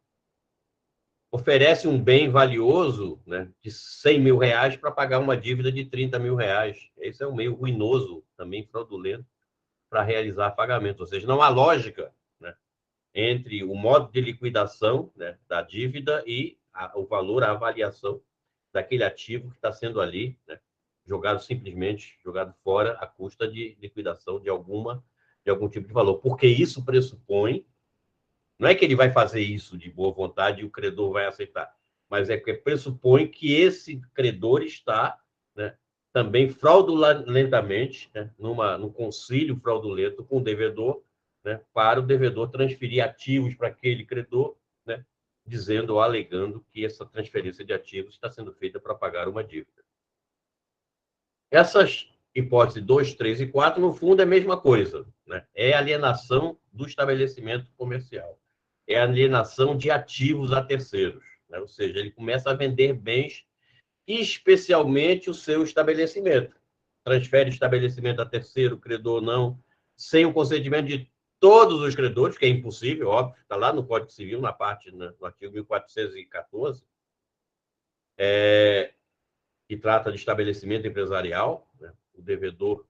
A: oferece um bem valioso, né, de 100 mil reais para pagar uma dívida de 30 mil reais. Esse é um meio ruinoso, também fraudulento, para realizar pagamento. Ou seja, não há lógica, né, entre o modo de liquidação, né, da dívida e o valor, a avaliação daquele ativo que está sendo ali, né, simplesmente jogado fora à custa de liquidação de algum tipo de valor. Porque isso pressupõe, não é que ele vai fazer isso de boa vontade e o credor vai aceitar, mas é que pressupõe que esse credor está, né, também fraudulentamente, né, num concílio fraudulento com o devedor, né, para o devedor transferir ativos para aquele credor, né, dizendo ou alegando que essa transferência de ativos está sendo feita para pagar uma dívida. Essas hipóteses 2, 3 e 4, no fundo, é a mesma coisa, né? É alienação do estabelecimento comercial. É alienação de ativos a terceiros, né? Ou seja, ele começa a vender bens, especialmente o seu estabelecimento. Transfere o estabelecimento a terceiro, credor não, sem o consentimento de todos os credores, que é impossível, óbvio, está lá no Código Civil, na parte, né, no artigo 1414, que trata de estabelecimento empresarial, né? O devedor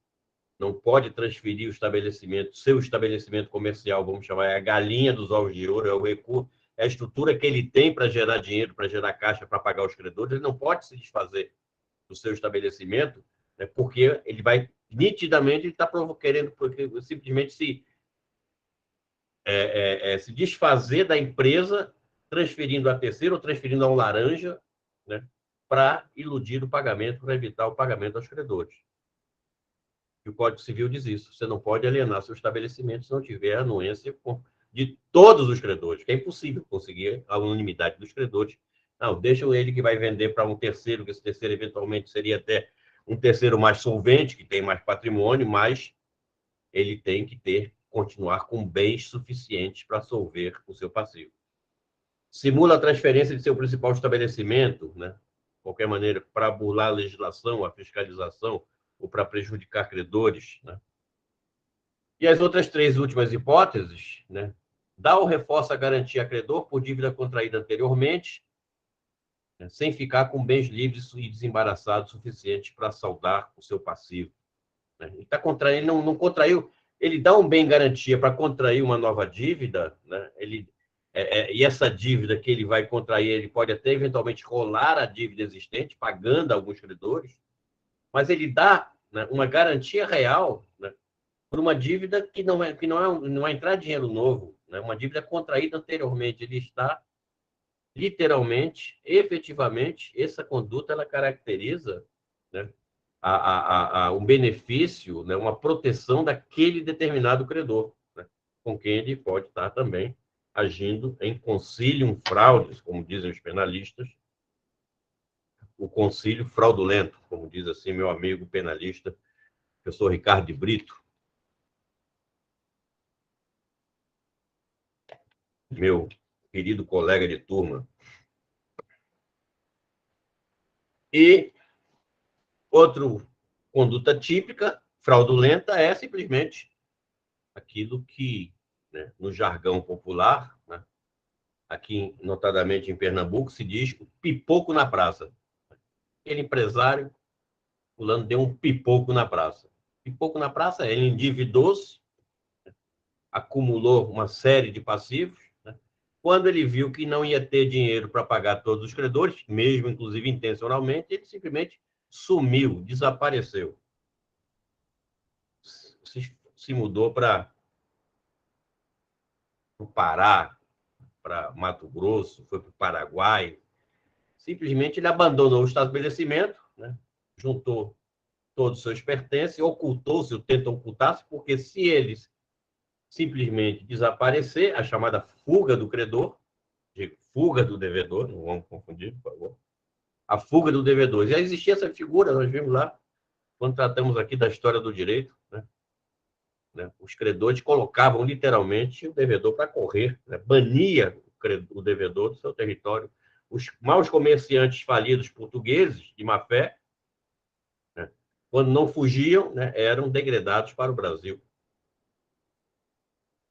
A: não pode transferir o estabelecimento, seu estabelecimento comercial, vamos chamar, é a galinha dos ovos de ouro, é o recurso, é a estrutura que ele tem para gerar dinheiro, para gerar caixa, para pagar os credores, ele não pode se desfazer do seu estabelecimento, né, porque ele vai, nitidamente, ele está querendo simplesmente se desfazer da empresa, transferindo a terceiro ou transferindo a um laranja, né, para iludir o pagamento, para evitar o pagamento aos credores. E o Código Civil diz isso. Você não pode alienar seu estabelecimento se não tiver anuência de todos os credores, que é impossível conseguir a unanimidade dos credores. Não, deixa ele que vai vender para um terceiro, que esse terceiro eventualmente seria até um terceiro mais solvente, que tem mais patrimônio, mas ele tem que continuar com bens suficientes para solver o seu passivo. Simula a transferência de seu principal estabelecimento, né? De qualquer maneira, para burlar a legislação, a fiscalização, ou para prejudicar credores, né? E as outras três últimas hipóteses, né? Dá ou reforça a garantia a credor por dívida contraída anteriormente, né, sem ficar com bens livres e desembaraçados suficientes para saldar o seu passivo. Né? Ele está contraindo, não contraiu, ele dá um bem garantia para contrair uma nova dívida, né? E essa dívida que ele vai contrair, ele pode até eventualmente rolar a dívida existente, pagando alguns credores, mas ele dá, né, uma garantia real, né, por uma dívida que não vai entrar dinheiro novo, né, uma dívida contraída anteriormente. Ele está literalmente, efetivamente, essa conduta ela caracteriza, né, um benefício, né, uma proteção daquele determinado credor, né, com quem ele pode estar também agindo em concilium fraudes, como dizem os penalistas, o concílio fraudulento, como diz assim meu amigo penalista, professor Ricardo de Brito, meu querido colega de turma. E outra conduta típica, fraudulenta, é simplesmente aquilo que, né, no jargão popular, né, aqui, notadamente em Pernambuco, se diz o pipoco na praça. Aquele empresário, fulano, deu um pipoco na praça. Pipoco na praça, ele endividou-se, acumulou uma série de passivos, né? Quando ele viu que não ia ter dinheiro para pagar todos os credores, mesmo inclusive intencionalmente, ele simplesmente sumiu, desapareceu. Se mudou para o Pará, para Mato Grosso, foi para o Paraguai. Simplesmente ele abandonou o estabelecimento, né? Juntou todos os seus pertences, ocultou-se, ou tentou ocultar-se, porque se eles simplesmente desaparecer, a chamada fuga do credor, de fuga do devedor, não vamos confundir, por favor, a fuga do devedor. Já existia essa figura, nós vimos lá, quando tratamos aqui da história do direito, né? Os credores colocavam literalmente o devedor para correr, né? Bania o devedor do seu território. Os maus comerciantes falidos portugueses, de má fé, né, quando não fugiam, né, eram degredados para o Brasil.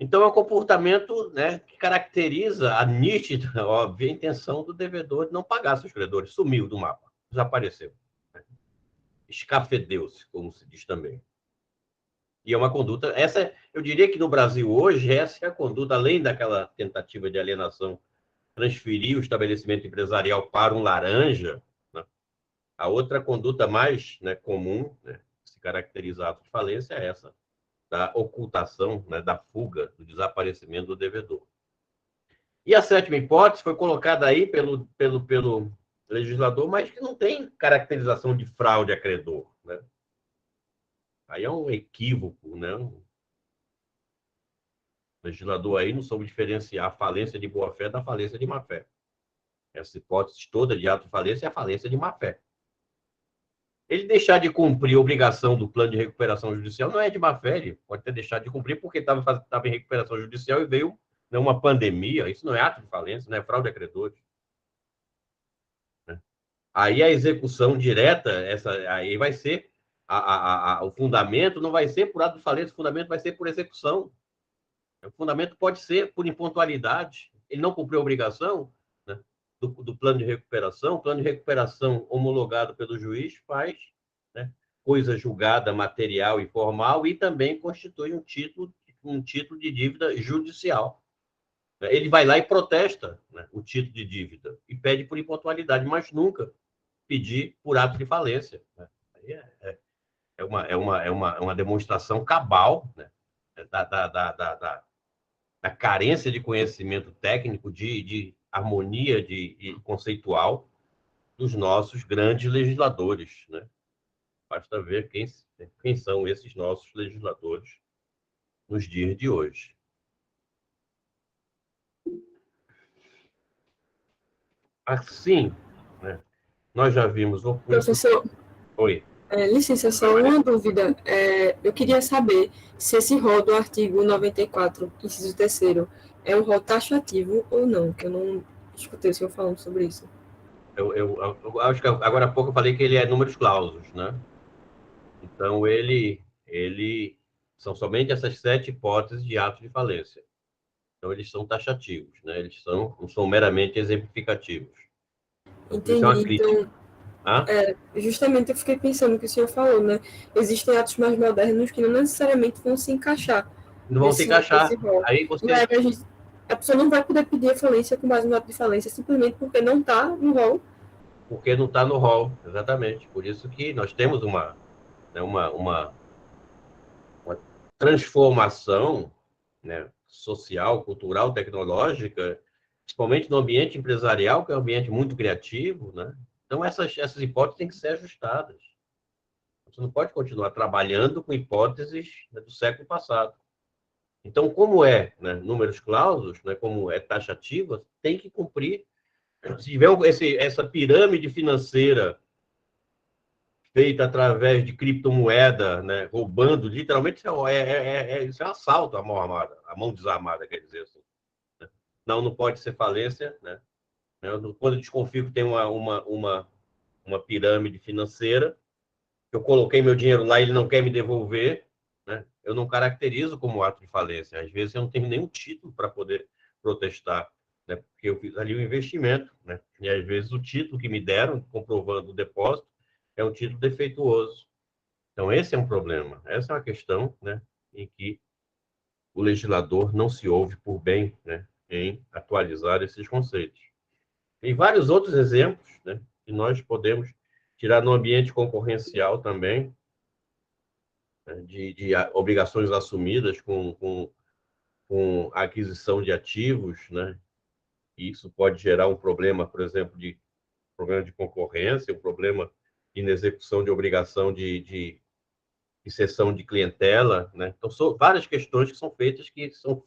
A: Então, é um comportamento, né, que caracteriza a nítida, óbvia intenção do devedor de não pagar seus credores. Sumiu do mapa, desapareceu. Escafedeu-se, como se diz também. E é uma conduta... eu diria que no Brasil hoje, essa é a conduta, além daquela tentativa de alienação, transferir o estabelecimento empresarial para um laranja, né? A outra conduta mais, né, comum, né, se caracteriza ato de falência é essa, da ocultação, né, da fuga, do desaparecimento do devedor. E a sétima hipótese foi colocada aí pelo legislador, mas que não tem caracterização de fraude a credor, né? Aí é um equívoco, né? O legislador aí não soube diferenciar a falência de boa-fé da falência de má-fé. Essa hipótese toda de ato de falência é a falência de má-fé. Ele deixar de cumprir a obrigação do plano de recuperação judicial não é de má-fé, ele pode ter deixado de cumprir porque estava em recuperação judicial e veio, né, uma pandemia. Isso não é ato de falência, não é fraude a credores. Aí a execução direta, aí vai ser, o fundamento não vai ser por ato de falência, o fundamento vai ser por execução. O fundamento pode ser por impontualidade. Ele não cumpriu a obrigação, né, do plano de recuperação. O plano de recuperação homologado pelo juiz faz, né, coisa julgada material e formal e também constitui um título de dívida judicial. Ele vai lá e protesta, né, o título de dívida e pede por impontualidade, mas nunca pedir por ato de falência, né? Aí é uma demonstração cabal, né, da carência de conhecimento técnico, de harmonia de conceitual dos nossos grandes legisladores, né? Basta ver quem são esses nossos legisladores nos dias de hoje. Assim, né, nós já vimos o...
C: Professor,
A: Oi.
C: Licença, só uma dúvida. Eu queria saber se esse rol do artigo 94, inciso 3º, é um rol taxativo ou não, que eu não escutei o senhor falando sobre isso.
A: Eu acho que agora há pouco eu falei que ele é números clausos, né? Então, são somente essas 7 hipóteses de ato de falência. Então, eles são taxativos, né? Eles não são meramente exemplificativos.
C: Entendi.
A: Isso é uma crítica.
C: Justamente eu fiquei pensando o que o senhor falou, né? Existem atos mais modernos que não necessariamente vão se encaixar.
A: Não vão se encaixar. Aí você...
C: a pessoa não vai poder pedir a falência com base no ato de falência simplesmente porque não está no rol.
A: Porque não está no rol, exatamente. Por isso que nós temos uma transformação, né, social, cultural, tecnológica, principalmente no ambiente empresarial, que é um ambiente muito criativo, né? Então, essas hipóteses têm que ser ajustadas. Você não pode continuar trabalhando com hipóteses, né, do século passado. Então, como né, números clausos, né, como é taxativa, tem que cumprir. Se tiver essa pirâmide financeira feita através de criptomoeda, né, roubando, literalmente, isso é um assalto à mão armada, à mão desarmada, quer dizer assim. Né? Não pode ser falência, né? Quando eu desconfio que tem uma pirâmide financeira, eu coloquei meu dinheiro lá e ele não quer me devolver, né? Eu não caracterizo como ato de falência. Às vezes eu não tenho nenhum título para poder protestar, né? Porque eu fiz ali o investimento, né? E às vezes o título que me deram, comprovando o depósito, é um título defeituoso. Então esse é um problema. Essa é uma questão, né, em que o legislador não se ouve por bem, né, em atualizar esses conceitos. Tem vários outros exemplos, né, que nós podemos tirar no ambiente concorrencial também, né, de obrigações assumidas com a aquisição de ativos, né? E isso pode gerar um problema, por exemplo, de concorrência, um problema de inexecução de obrigação de cessão de clientela, né? Então, são várias questões que são feitas que são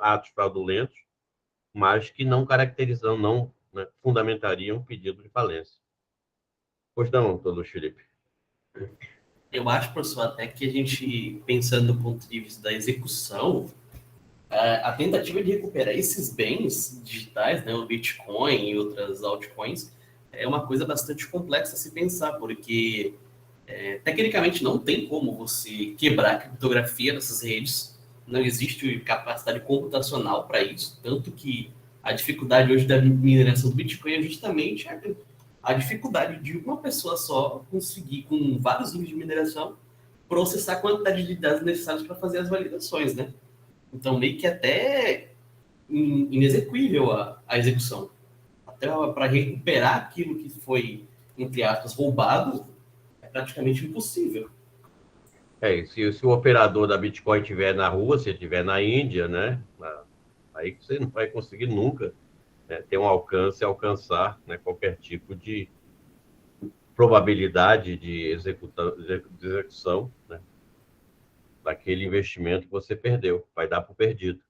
A: atos fraudulentos, mas que não caracterizam, né, fundamentariam um pedido de falência. Pois não, doutor Luiz Felipe?
B: Eu acho, professor, até que a gente, pensando do ponto de vista da execução, a tentativa de recuperar esses bens digitais, né, o Bitcoin e outras altcoins, é uma coisa bastante complexa a se pensar, porque tecnicamente não tem como você quebrar a criptografia dessas redes, não existe capacidade computacional para isso, tanto que a dificuldade hoje da mineração do Bitcoin é justamente a dificuldade de uma pessoa só conseguir, com vários níveis de mineração, processar a quantidade de dados necessários para fazer as validações, né? Então, meio que até inexequível a execução. Até para recuperar aquilo que foi, entre aspas, roubado, é praticamente impossível.
A: Se o operador da Bitcoin estiver na Rússia, estiver na Índia, né? Aí você não vai conseguir nunca, né, ter um alcançar, né, qualquer tipo de probabilidade de execução, né, daquele investimento que você perdeu. Vai dar por perdido.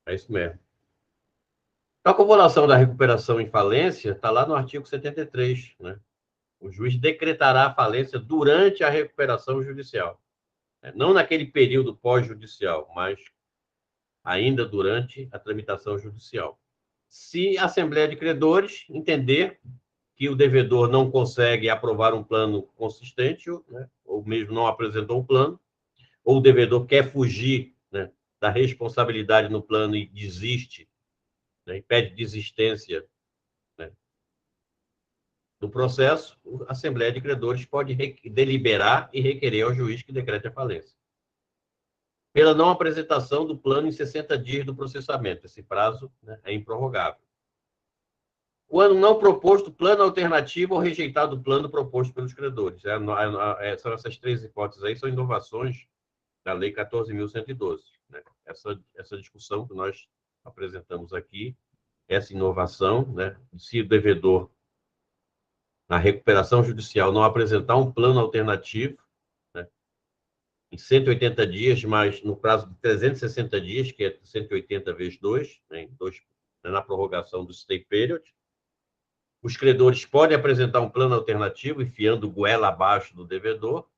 A: É isso mesmo. A acumulação da recuperação em falência está lá no artigo 73, né? O juiz decretará a falência durante a recuperação judicial. Não naquele período pós-judicial, mas ainda durante a tramitação judicial. Se a Assembleia de Credores entender que o devedor não consegue aprovar um plano consistente, né, ou mesmo não apresentou um plano, ou o devedor quer fugir, né, da responsabilidade no plano e desiste, né, e pede desistência, né, do processo, a Assembleia de Credores pode deliberar e requerer ao juiz que decrete a falência. Pela não apresentação do plano em 60 dias do processamento. Esse prazo, né, é improrrogável. Quando não proposto plano alternativo ou rejeitado o plano proposto pelos credores. São essas três hipóteses aí, são inovações da Lei 14.112. Né? Essa discussão que nós apresentamos aqui, essa inovação, né? Se o devedor, na recuperação judicial, não apresentar um plano alternativo, né, em 180 dias, mas no prazo de 360 dias, que é 180 vezes 2, né, na prorrogação do stay period, os credores podem apresentar um plano alternativo, enfiando goela abaixo do devedor,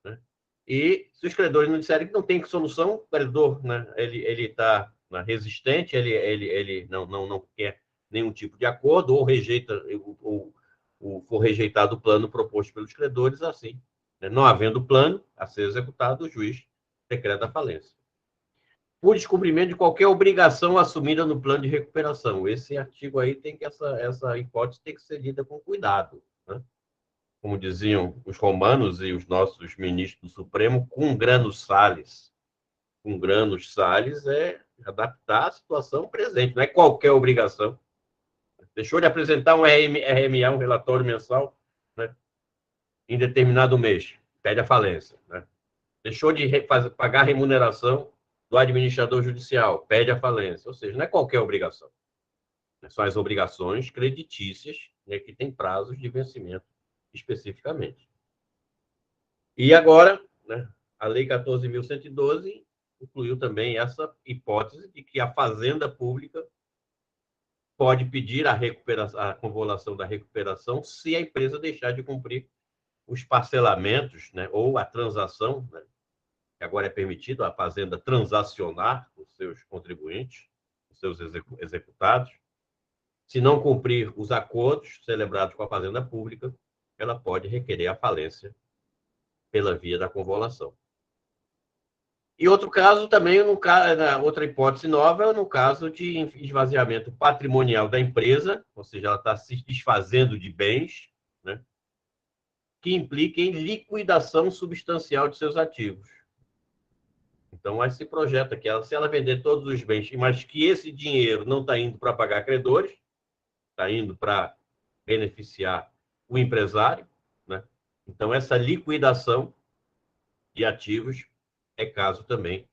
A: né? E se os credores não disserem que não tem solução, o credor, né, ele está resistente, ele não quer nenhum tipo de acordo, ou rejeita, ou for rejeitado o plano proposto pelos credores, assim, né? Não havendo plano a ser executado, o juiz decreta a falência. Por descumprimento de qualquer obrigação assumida no plano de recuperação. Esse artigo aí tem que, essa hipótese tem que ser lida com cuidado, né? Como diziam os romanos e os nossos ministros do Supremo, cum grannus salis. Cum grannus salis é adaptar a situação presente, não é qualquer obrigação. Deixou de apresentar um RMA, um relatório mensal, né, em determinado mês, pede a falência, né? Deixou de pagar remuneração do administrador judicial, pede a falência. Ou seja, não é qualquer obrigação. São as obrigações creditícias, né, que têm prazos de vencimento especificamente. E agora, né, a Lei 14.112 incluiu também essa hipótese de que a Fazenda Pública pode pedir a convolução da recuperação se a empresa deixar de cumprir os parcelamentos, né, ou a transação, né, que agora é permitido a Fazenda transacionar os seus contribuintes, os seus executados. Se não cumprir os acordos celebrados com a Fazenda Pública, ela pode requerer a falência pela via da convolução. E outro caso também, outra hipótese nova, é no caso de esvaziamento patrimonial da empresa, ou seja, ela está se desfazendo de bens, né, que implica em liquidação substancial de seus ativos. Então, esse projeto aqui, se ela vender todos os bens, mas que esse dinheiro não está indo para pagar credores, está indo para beneficiar o empresário, né? Então, essa liquidação de ativos é caso também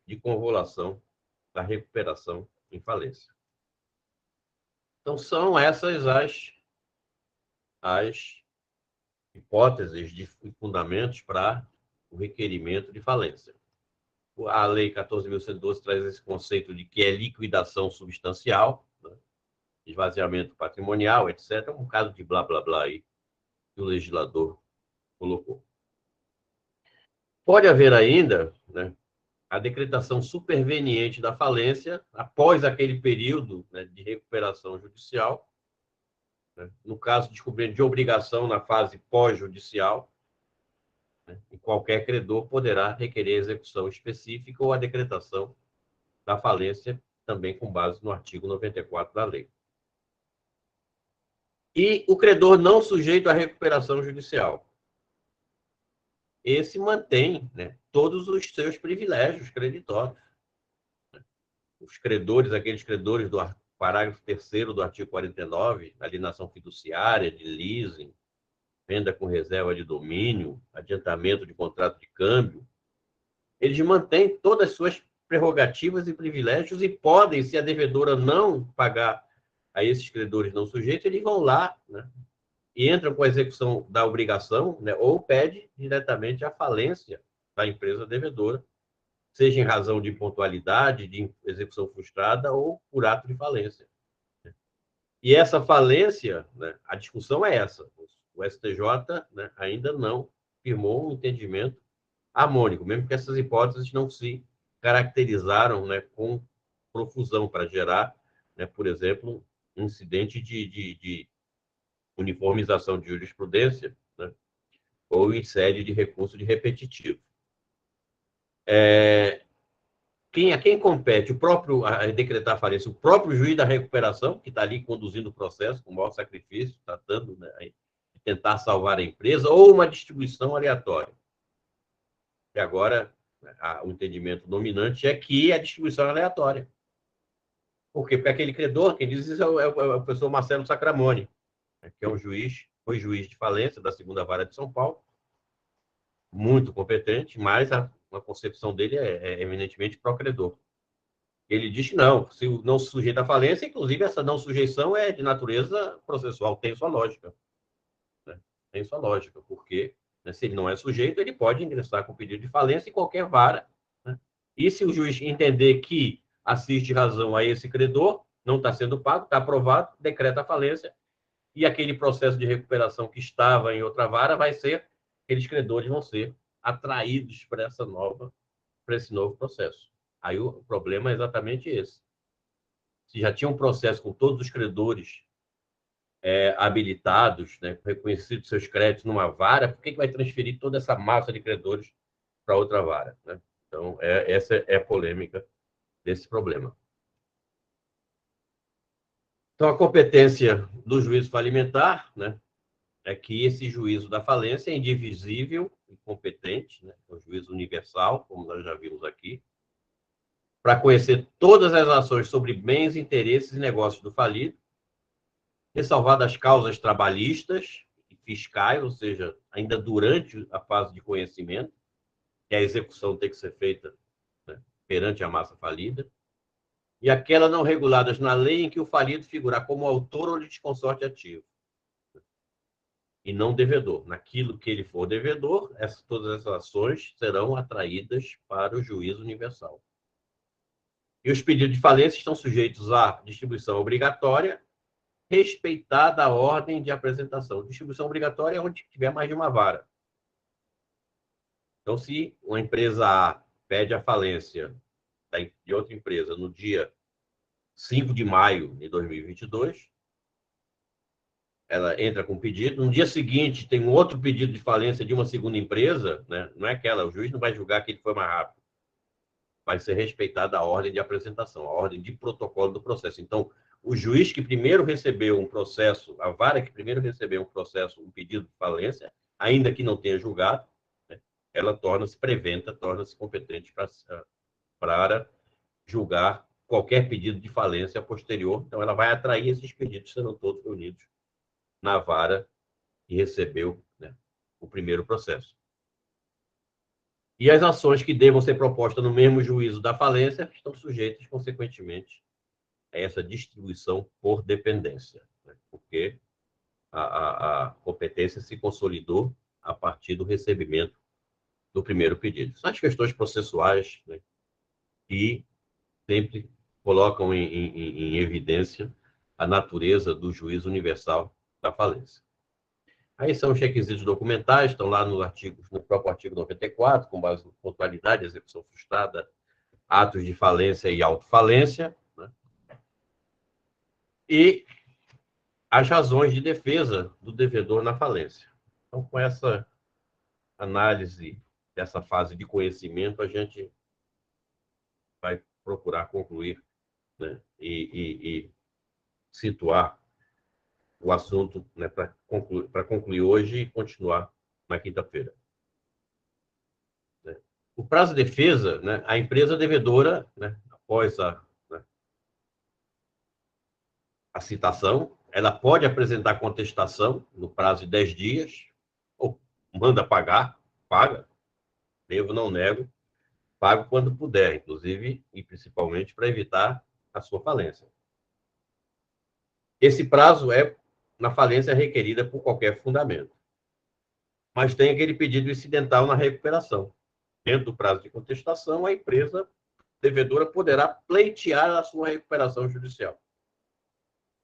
A: de convolução da recuperação em falência. Então, são essas as hipóteses de fundamentos para o requerimento de falência. A Lei 14.112 traz esse conceito de que é liquidação substancial, né, esvaziamento patrimonial, etc. Um caso de blá, blá, blá aí que o legislador colocou. Pode haver ainda, né, a decretação superveniente da falência após aquele período, né, de recuperação judicial, né, no caso de descobrimento de obrigação na fase pós-judicial, né? E qualquer credor poderá requerer execução específica ou a decretação da falência, também com base no artigo 94 da lei. E o credor não sujeito à recuperação judicial. Esse mantém, né, todos os seus privilégios creditórios. Os credores, aqueles credores do parágrafo 3º do artigo 49, alienação fiduciária, de leasing, venda com reserva de domínio, adiantamento de contrato de câmbio, eles mantêm todas as suas prerrogativas e privilégios e podem, se a devedora não pagar a esses credores não sujeitos, eles vão lá, né, e entram com a execução da obrigação, né, ou pede diretamente a falência da empresa devedora, seja em razão de impontualidade, de execução frustrada ou por ato de falência. E essa falência, né, a discussão é essa. O STJ, né, ainda não firmou um entendimento harmônico, mesmo que essas hipóteses não se caracterizaram, né, com profusão para gerar, né, por exemplo, um incidente de uniformização de jurisprudência, né, ou em sede de recurso de repetitivo. A quem compete a decretar a falência? O próprio juiz da recuperação, que está ali conduzindo o processo com o maior sacrifício, tratando, né, de tentar salvar a empresa, ou uma distribuição aleatória. E agora, o entendimento dominante é que a distribuição é aleatória. Por quê? Porque aquele credor, quem diz isso é o professor Marcelo Sacramone, que é um juiz, foi juiz de falência da 2ª Vara de São Paulo, muito competente, mas a concepção dele é eminentemente pró-credor. Ele diz que não, se não se sujeita à falência, inclusive essa não sujeição é de natureza processual, tem sua lógica. Né? Tem sua lógica, porque, né, se ele não é sujeito, ele pode ingressar com pedido de falência em qualquer vara. Né? E se o juiz entender que assiste razão a esse credor, não está sendo pago, está aprovado, decreta a falência, e aquele processo de recuperação que estava em outra vara aqueles credores vão ser atraídos para esse novo processo. Aí o problema é exatamente esse. Se já tinha um processo com todos os credores habilitados, né, reconhecidos seus créditos numa vara, por que vai transferir toda essa massa de credores para outra vara? Né? Então, essa é a polêmica desse problema. Então, a competência do juízo falimentar, né, é que esse juízo da falência é indivisível e competente, né, é o juízo universal, como nós já vimos aqui, para conhecer todas as ações sobre bens, interesses e negócios do falido, ressalvadas as causas trabalhistas e fiscais, ou seja, ainda durante a fase de conhecimento, que a execução tem que ser feita, né, perante a massa falida, e aquelas não reguladas na lei em que o falido figurar como autor ou litisconsorte ativo, e não devedor. Naquilo que ele for devedor, todas essas ações serão atraídas para o juízo universal. E os pedidos de falência estão sujeitos à distribuição obrigatória, respeitada a ordem de apresentação. Distribuição obrigatória é onde tiver mais de uma vara. Então, se uma empresa A pede a falência de outra empresa no dia 5 de maio de 2022, ela entra com pedido. No dia seguinte, tem um outro pedido de falência de uma segunda empresa, né? Não é aquela, o juiz não vai julgar que ele foi mais rápido. Vai ser respeitada a ordem de apresentação, a ordem de protocolo do processo. Então, o juiz que primeiro recebeu um processo, a vara que primeiro recebeu um processo, um pedido de falência, ainda que não tenha julgado, né, ela torna-se preventa, torna-se competente para julgar qualquer pedido de falência posterior. Então, ela vai atrair esses pedidos, serão todos reunidos na vara que recebeu, né, o primeiro processo. E as ações que devam ser propostas no mesmo juízo da falência estão sujeitas, consequentemente, a essa distribuição por dependência, né? Porque a competência se consolidou a partir do recebimento do primeiro pedido. São as questões processuais, né, que sempre colocam em evidência a natureza do juízo universal da falência. Aí são os requisitos documentais, estão lá no próprio artigo 94, com base em pontualidade, execução frustrada, atos de falência e autofalência, né? E as razões de defesa do devedor na falência. Então, com essa análise dessa fase de conhecimento, a gente vai procurar concluir, né, e situar o assunto, né, para concluir hoje e continuar na quinta-feira. Né. O prazo de defesa, né, a empresa devedora, né, após a citação, ela pode apresentar contestação no prazo de 10 dias, ou manda pagar, paga, devo, não nego, pago quando puder, inclusive e principalmente para evitar a sua falência. Esse prazo é na falência requerida por qualquer fundamento. Mas tem aquele pedido incidental na recuperação. Dentro do prazo de contestação, a empresa devedora poderá pleitear a sua recuperação judicial.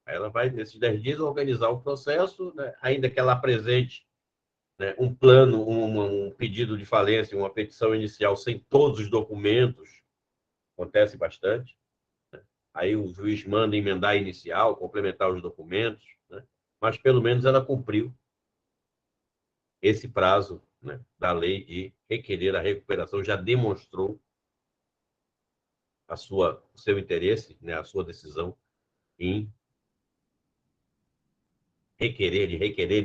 A: Ela vai, nesses 10 dias, organizar o processo, né, ainda que ela apresente, né, um plano, um pedido de falência, uma petição inicial sem todos os documentos, acontece bastante. Né? Aí o juiz manda emendar a inicial, complementar os documentos, né? Mas pelo menos ela cumpriu esse prazo, né, da lei de requerer a recuperação, já demonstrou o seu interesse, né, a sua decisão em requerer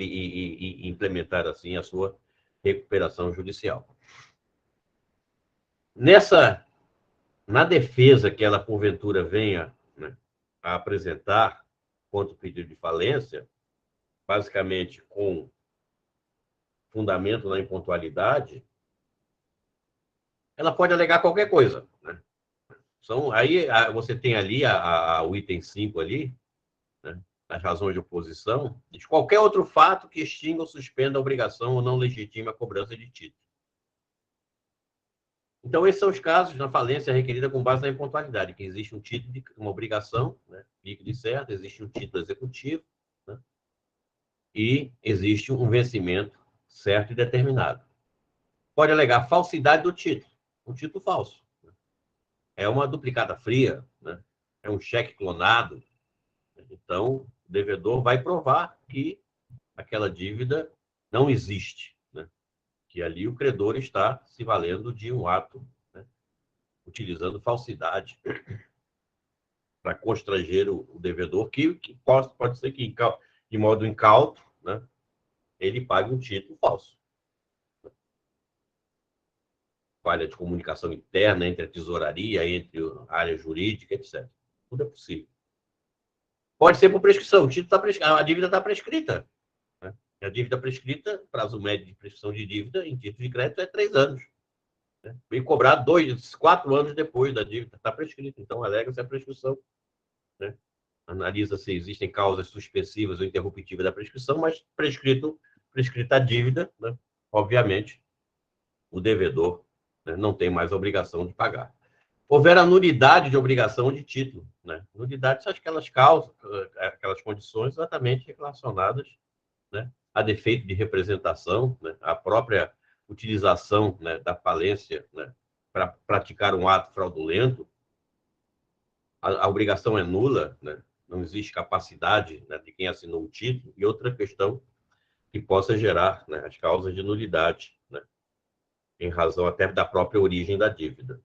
A: e implementar assim a sua recuperação judicial. Na defesa que ela porventura venha, né, a apresentar contra o pedido de falência, basicamente com fundamento na impontualidade, ela pode alegar qualquer coisa, né? Aí você tem ali o item 5 ali, né, as razões de oposição, de qualquer outro fato que extinga ou suspenda a obrigação ou não legitime a cobrança de título. Então, esses são os casos na falência requerida com base na impontualidade, que existe um título, uma obrigação, né, líquido e certo, existe um título executivo, né, e existe um vencimento certo e determinado. Pode alegar falsidade do título, um título falso. É uma duplicata fria, né, é um cheque clonado. Então, o devedor vai provar que aquela dívida não existe, né? Que ali o credor está se valendo de um ato, né, utilizando falsidade para constranger o devedor, que pode ser que, de modo incauto, né, ele pague um título falso. Falha de comunicação interna entre a tesouraria, entre a área jurídica, etc. Tudo é possível. Pode ser por prescrição. O título a dívida está prescrita. Né? A dívida prescrita, prazo médio de prescrição de dívida em título de crédito é 3 anos. Né? Vem cobrar 4 anos depois da dívida. Está prescrita. Então, alega-se a prescrição. Né? Analisa se existem causas suspensivas ou interruptivas da prescrição, mas prescrita a dívida, né? Obviamente, o devedor, né, não tem mais a obrigação de pagar. Houver a nulidade de obrigação de título. Né? Nulidade são aquelas causas, aquelas condições exatamente relacionadas, né, a defeito de representação, né, a própria utilização, né, da falência, né, para praticar um ato fraudulento. A obrigação é nula, né? Não existe capacidade, né, de quem assinou o título. E outra questão que possa gerar, né, as causas de nulidade, né, em razão até da própria origem da dívida.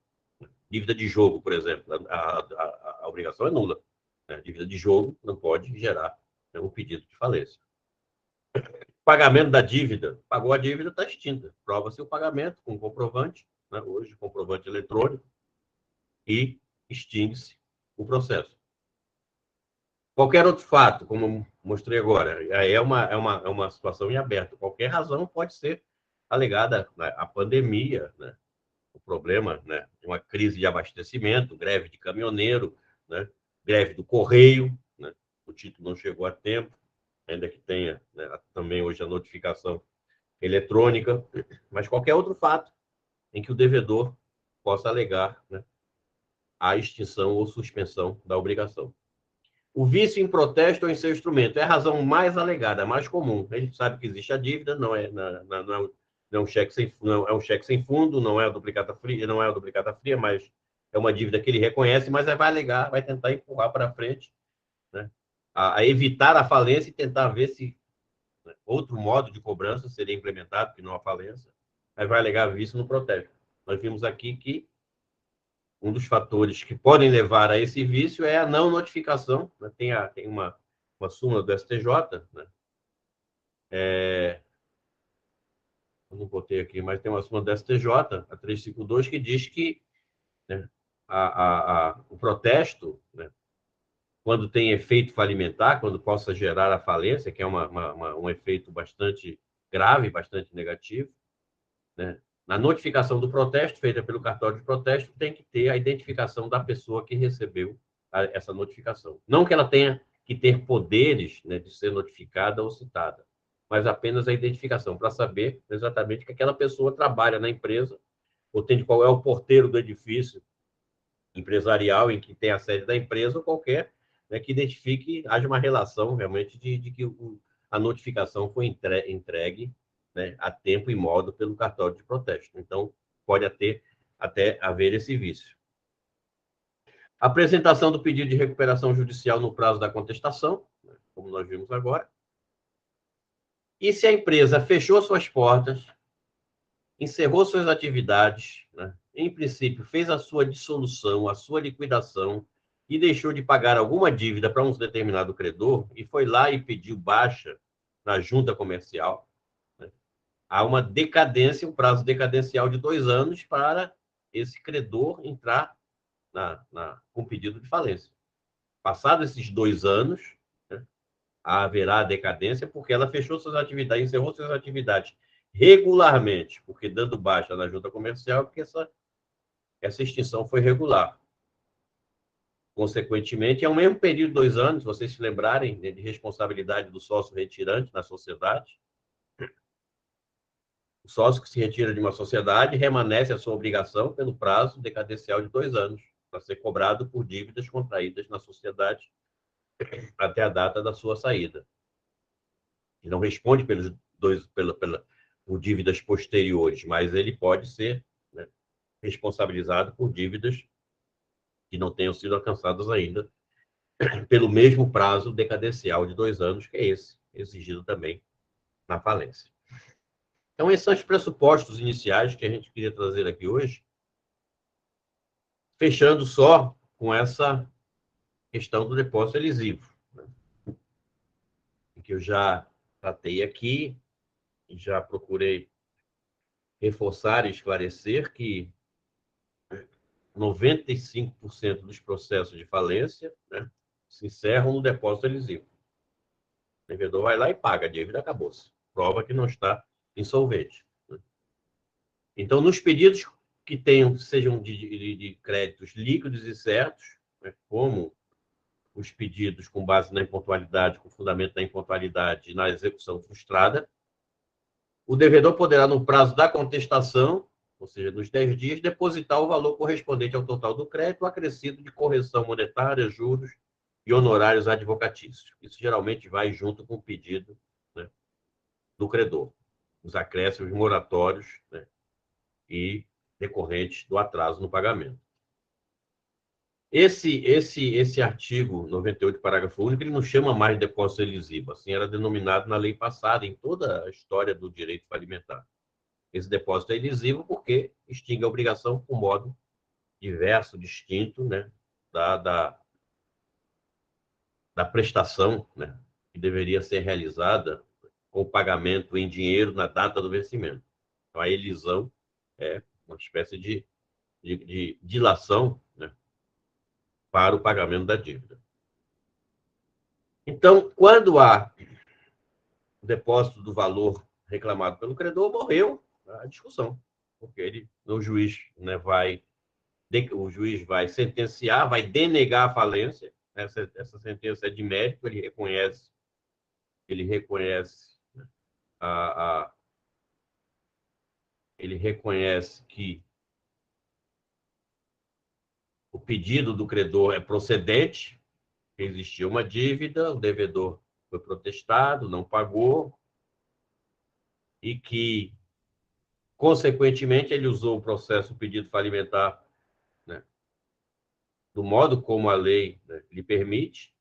A: Dívida de jogo, por exemplo, a obrigação é nula. Né? Dívida de jogo não pode gerar, né, um pedido de falência. Pagamento da dívida. Pagou a dívida, está extinta. Prova-se o pagamento com comprovante, né? Hoje, comprovante eletrônico, e extingue-se o processo. Qualquer outro fato, como mostrei agora, é uma situação em aberto. Qualquer razão pode ser alegada, né, a pandemia, né, o problema, né, uma crise de abastecimento, greve de caminhoneiro, né, greve do correio, né, o título não chegou a tempo, ainda que tenha, né, também hoje a notificação eletrônica, mas qualquer outro fato em que o devedor possa alegar, né, a extinção ou suspensão da obrigação. O vício em protesto ou em seu instrumento é a razão mais alegada, mais comum. A gente sabe que existe a dívida, não é um cheque sem fundo, não é a duplicata fria, mas é uma dívida que ele reconhece, mas vai alegar, vai tentar empurrar para frente, né, a evitar a falência e tentar ver se, né, outro modo de cobrança seria implementado, que não a falência, aí vai alegar vício no protesto. Nós vimos aqui que um dos fatores que podem levar a esse vício é a não notificação, né? Tem uma súmula do STJ, né? Eu não botei aqui, mas tem uma súmula do STJ, a 352, que diz que, né, o protesto, né, quando tem efeito falimentar, quando possa gerar a falência, que é um efeito bastante grave, bastante negativo, né? Na notificação do protesto, feita pelo cartório de protesto, tem que ter a identificação da pessoa que recebeu essa notificação. Não que ela tenha que ter poderes, né, de ser notificada ou citada, mas apenas a identificação, para saber exatamente que aquela pessoa trabalha na empresa, ou tem qual é o porteiro do edifício empresarial em que tem a sede da empresa, ou qualquer, né, que identifique, haja uma relação realmente de que a notificação foi entregue, né, a tempo e modo pelo cartório de protesto. Então, pode até haver esse vício. Apresentação do pedido de recuperação judicial no prazo da contestação, né, como nós vimos agora. E se a empresa fechou suas portas, encerrou suas atividades, né, em princípio fez a sua dissolução, a sua liquidação, e deixou de pagar alguma dívida para um determinado credor, e foi lá e pediu baixa na junta comercial, né, há uma decadência, um prazo decadencial de 2 anos para esse credor entrar com pedido de falência. Passados esses 2 anos, né, haverá decadência, porque ela fechou suas atividades, encerrou suas atividades regularmente, porque dando baixa na junta comercial, porque essa extinção foi regular. Consequentemente, é o mesmo período de 2 anos, vocês se lembrarem, né, de responsabilidade do sócio retirante na sociedade. O sócio que se retira de uma sociedade remanesce a sua obrigação pelo prazo decadencial de 2 anos, para ser cobrado por dívidas contraídas na sociedade até a data da sua saída. E não responde por dívidas posteriores, mas ele pode ser, né, responsabilizado por dívidas que não tenham sido alcançadas ainda, pelo mesmo prazo decadencial de 2 anos, que é esse, exigido também na falência. Então, esses são os pressupostos iniciais que a gente queria trazer aqui hoje, fechando só com essa questão do depósito elisivo, né, que eu já tratei aqui, já procurei reforçar e esclarecer que 95% dos processos de falência, né, se encerram no depósito elisivo. O devedor vai lá e paga, a dívida acabou-se. Prova que não está insolvente. Então, nos pedidos que sejam de créditos líquidos e certos, né, como os pedidos com base na impontualidade, com fundamento na impontualidade e na execução frustrada, o devedor poderá, no prazo da contestação, ou seja, nos 10 dias, depositar o valor correspondente ao total do crédito, acrescido de correção monetária, juros e honorários advocatícios. Isso geralmente vai junto com o pedido, né, do credor, os acréscimos moratórios, né, e decorrentes do atraso no pagamento. Esse artigo 98, parágrafo único, ele não chama mais de depósito elisivo, assim era denominado na lei passada, em toda a história do direito falimentar. Esse depósito é elisivo porque extingue a obrigação por modo diverso, distinto, né, da prestação, né, que deveria ser realizada com pagamento em dinheiro na data do vencimento. Então, a elisão é uma espécie de dilação, né, para o pagamento da dívida. Então, quando há o depósito do valor reclamado pelo credor, morreu a discussão, porque o juiz, né, o juiz vai sentenciar, vai denegar a falência. Essa sentença é de mérito, ele reconhece ele reconhece que o pedido do credor é procedente, existiu uma dívida, o devedor foi protestado, não pagou, e que, consequentemente, ele usou o processo pedido falimentar, né, do modo como a lei, né, lhe permite,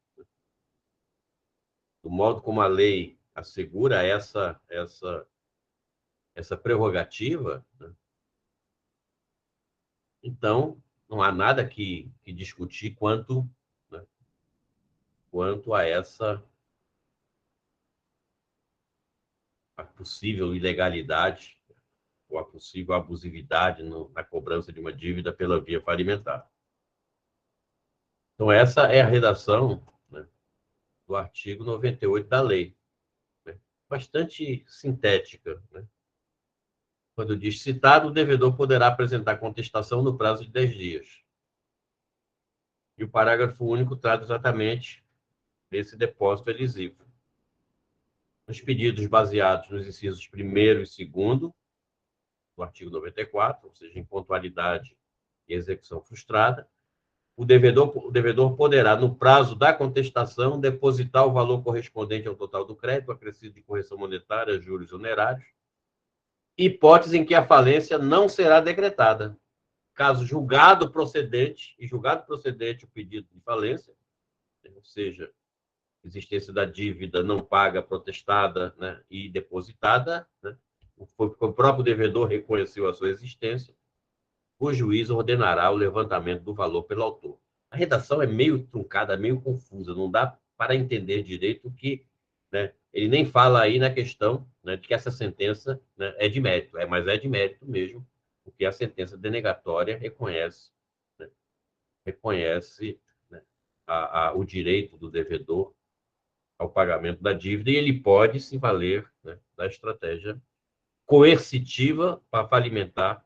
A: do modo como a lei assegura essa essa prerrogativa, né? Então, não há nada que discutir quanto, né, quanto a essa a possível ilegalidade ou a possível abusividade na cobrança de uma dívida pela via falimentar. Então, essa é a redação, né, do artigo 98 da lei, né? Bastante sintética, né? Quando diz citado, o devedor poderá apresentar contestação no prazo de 10 dias. E o parágrafo único trata exatamente desse depósito elisivo. Os pedidos baseados nos incisos 1º e 2º do artigo 94, ou seja, em pontualidade e execução frustrada, o devedor poderá, no prazo da contestação, depositar o valor correspondente ao total do crédito, acrescido de correção monetária, juros onerários, hipótese em que a falência não será decretada. Caso julgado procedente o pedido de falência, ou seja, existência da dívida não paga, protestada, né, e depositada, né, o próprio devedor reconheceu a sua existência, o juiz ordenará o levantamento do valor pelo autor. A redação é meio truncada, meio confusa, não dá para entender direito o que, né, ele nem fala aí na questão, né, de que essa sentença, né, é de mérito, mas é de mérito mesmo, porque a sentença denegatória reconhece, né, né, o direito do devedor ao pagamento da dívida, e ele pode se valer, né, da estratégia coercitiva para falimentar,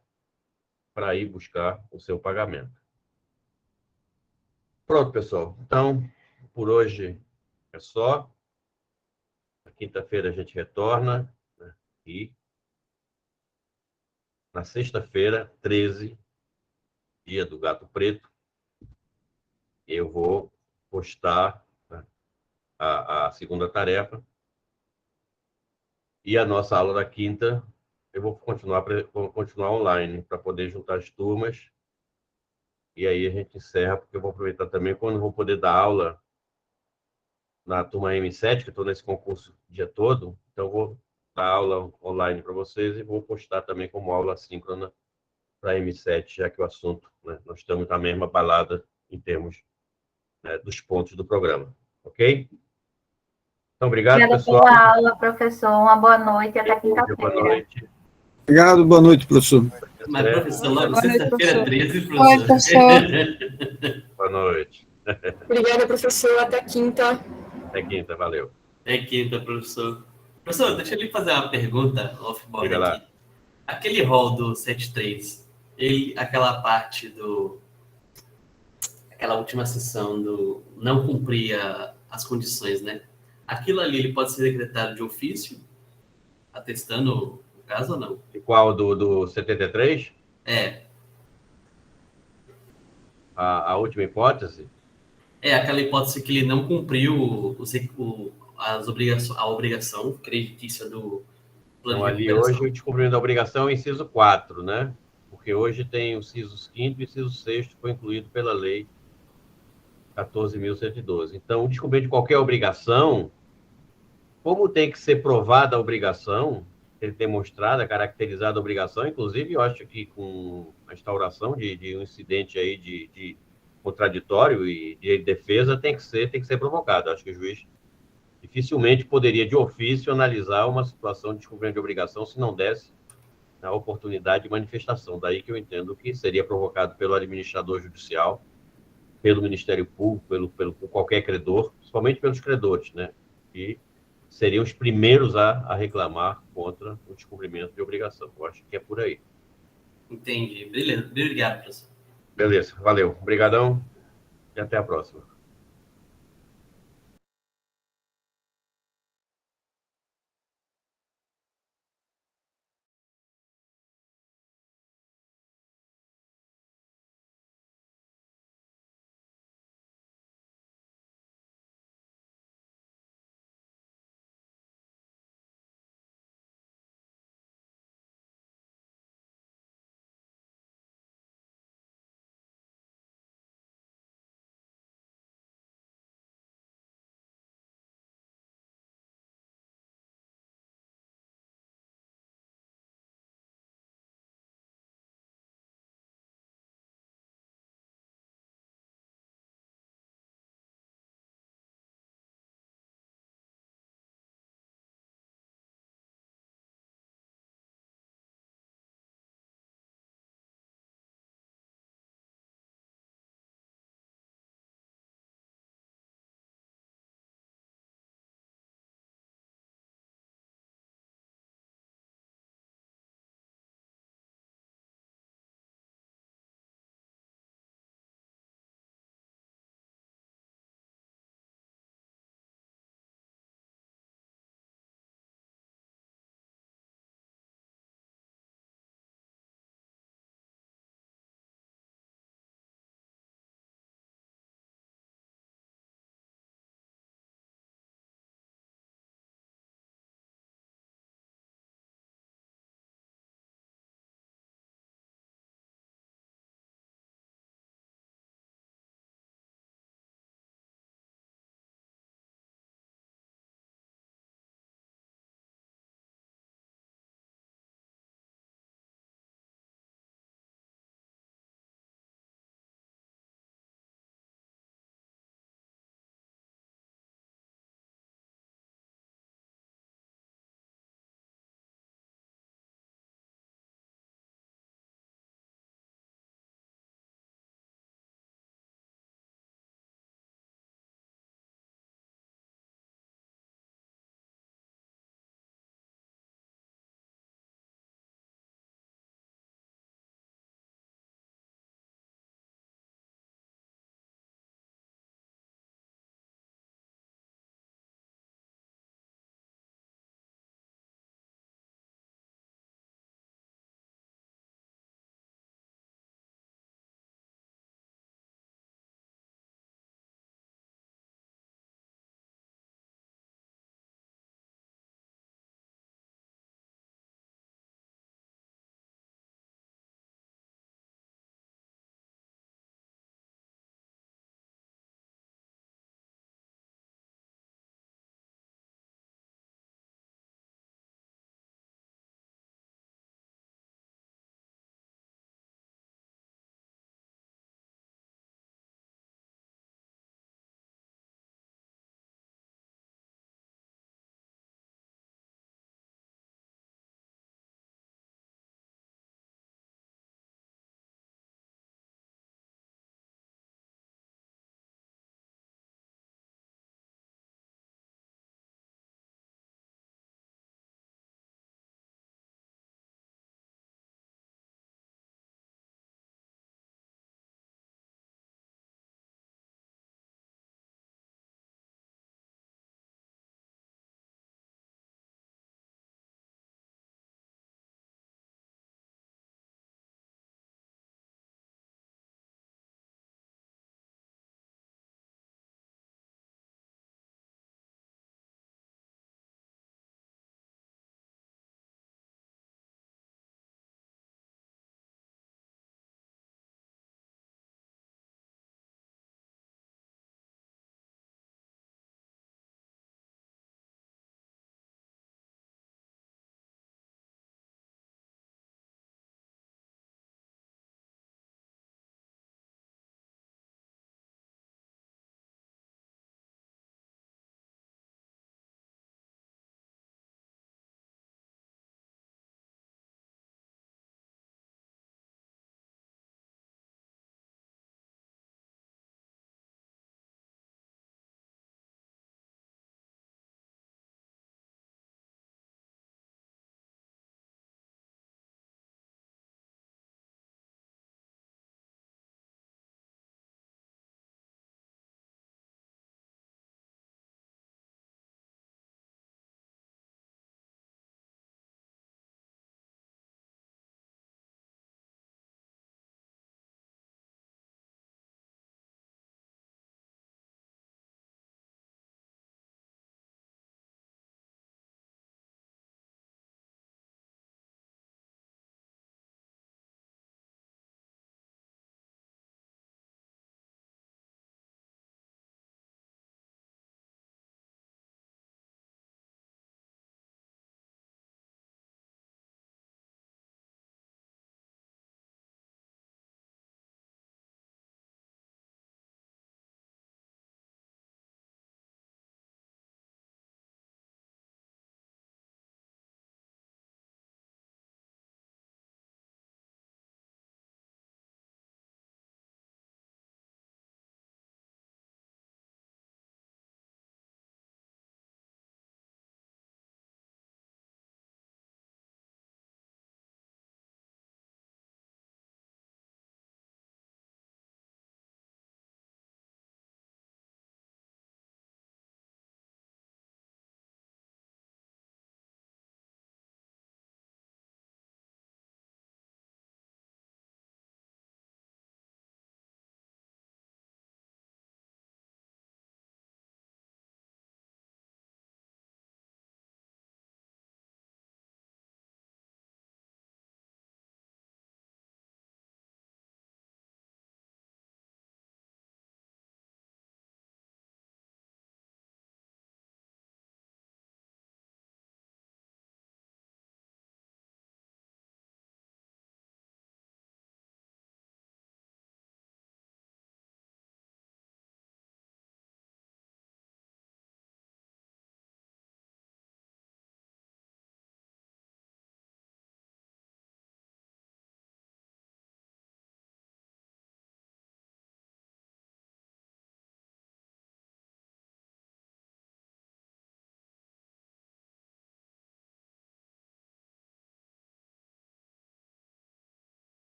A: para ir buscar o seu pagamento. Pronto, pessoal. Então, por hoje é só. Na quinta-feira a gente retorna, né, e na sexta-feira, 13, dia do Gato Preto, eu vou postar, né, a segunda tarefa, e a nossa aula da quinta eu vou continuar online para poder juntar as turmas, e aí a gente encerra, porque eu vou aproveitar também quando eu vou poder dar aula na turma M7, que eu estou nesse concurso o dia todo, então eu vou dar aula online para vocês e vou postar também como aula síncrona para a M7, já que o assunto, né, nós estamos na mesma balada em termos, né, dos pontos do programa, ok? Então, obrigado,
D: Obrigada
A: pessoal.
D: pela aula, professor. Uma boa noite e até
A: Boa
D: quinta-feira.
A: noite.
E: Obrigado, boa noite, professor.
B: Mas, professor, logo
C: Boa noite,
B: sexta-feira,
C: professor.
B: 13,
D: Oi,
B: professor.
A: Boa noite.
C: Obrigada, professor. Até quinta.
A: Até quinta, valeu.
B: É quinta, professor. Professor, deixa eu lhe fazer uma pergunta off-board
A: Diga lá.
B: aqui. Aquele rol do 7.3, aquela parte aquela última sessão do não cumprir as condições, né? Aquilo ali, ele pode ser decretado de ofício, atestando o caso ou não?
A: E qual do 73?
B: É
A: A última hipótese?
B: aquela hipótese que ele não cumpriu a obrigação creditícia do plano
A: Então,
B: de
A: ali
B: recuperação.
A: hoje o descumprimento da obrigação é o inciso 4, né? Porque hoje tem o inciso 5º e o inciso 6º, que foi incluído pela lei 14.112. Então, o descumprimento de qualquer obrigação, como tem que ser provada a obrigação, ter demonstrada, caracterizada a obrigação, inclusive, eu acho que com a instauração de um incidente aí de contraditório e de defesa, tem que ser provocado. Acho que o juiz dificilmente poderia, de ofício, analisar uma situação de descumprimento de obrigação se não desse a oportunidade de manifestação. Daí que eu entendo que seria provocado pelo administrador judicial, pelo Ministério Público, por qualquer credor, principalmente pelos credores, né? E seriam os primeiros a reclamar contra o descumprimento de obrigação. Eu acho que é por aí.
B: Entendi. Beleza. Obrigado, professor.
A: Beleza, valeu. Obrigadão e até a próxima.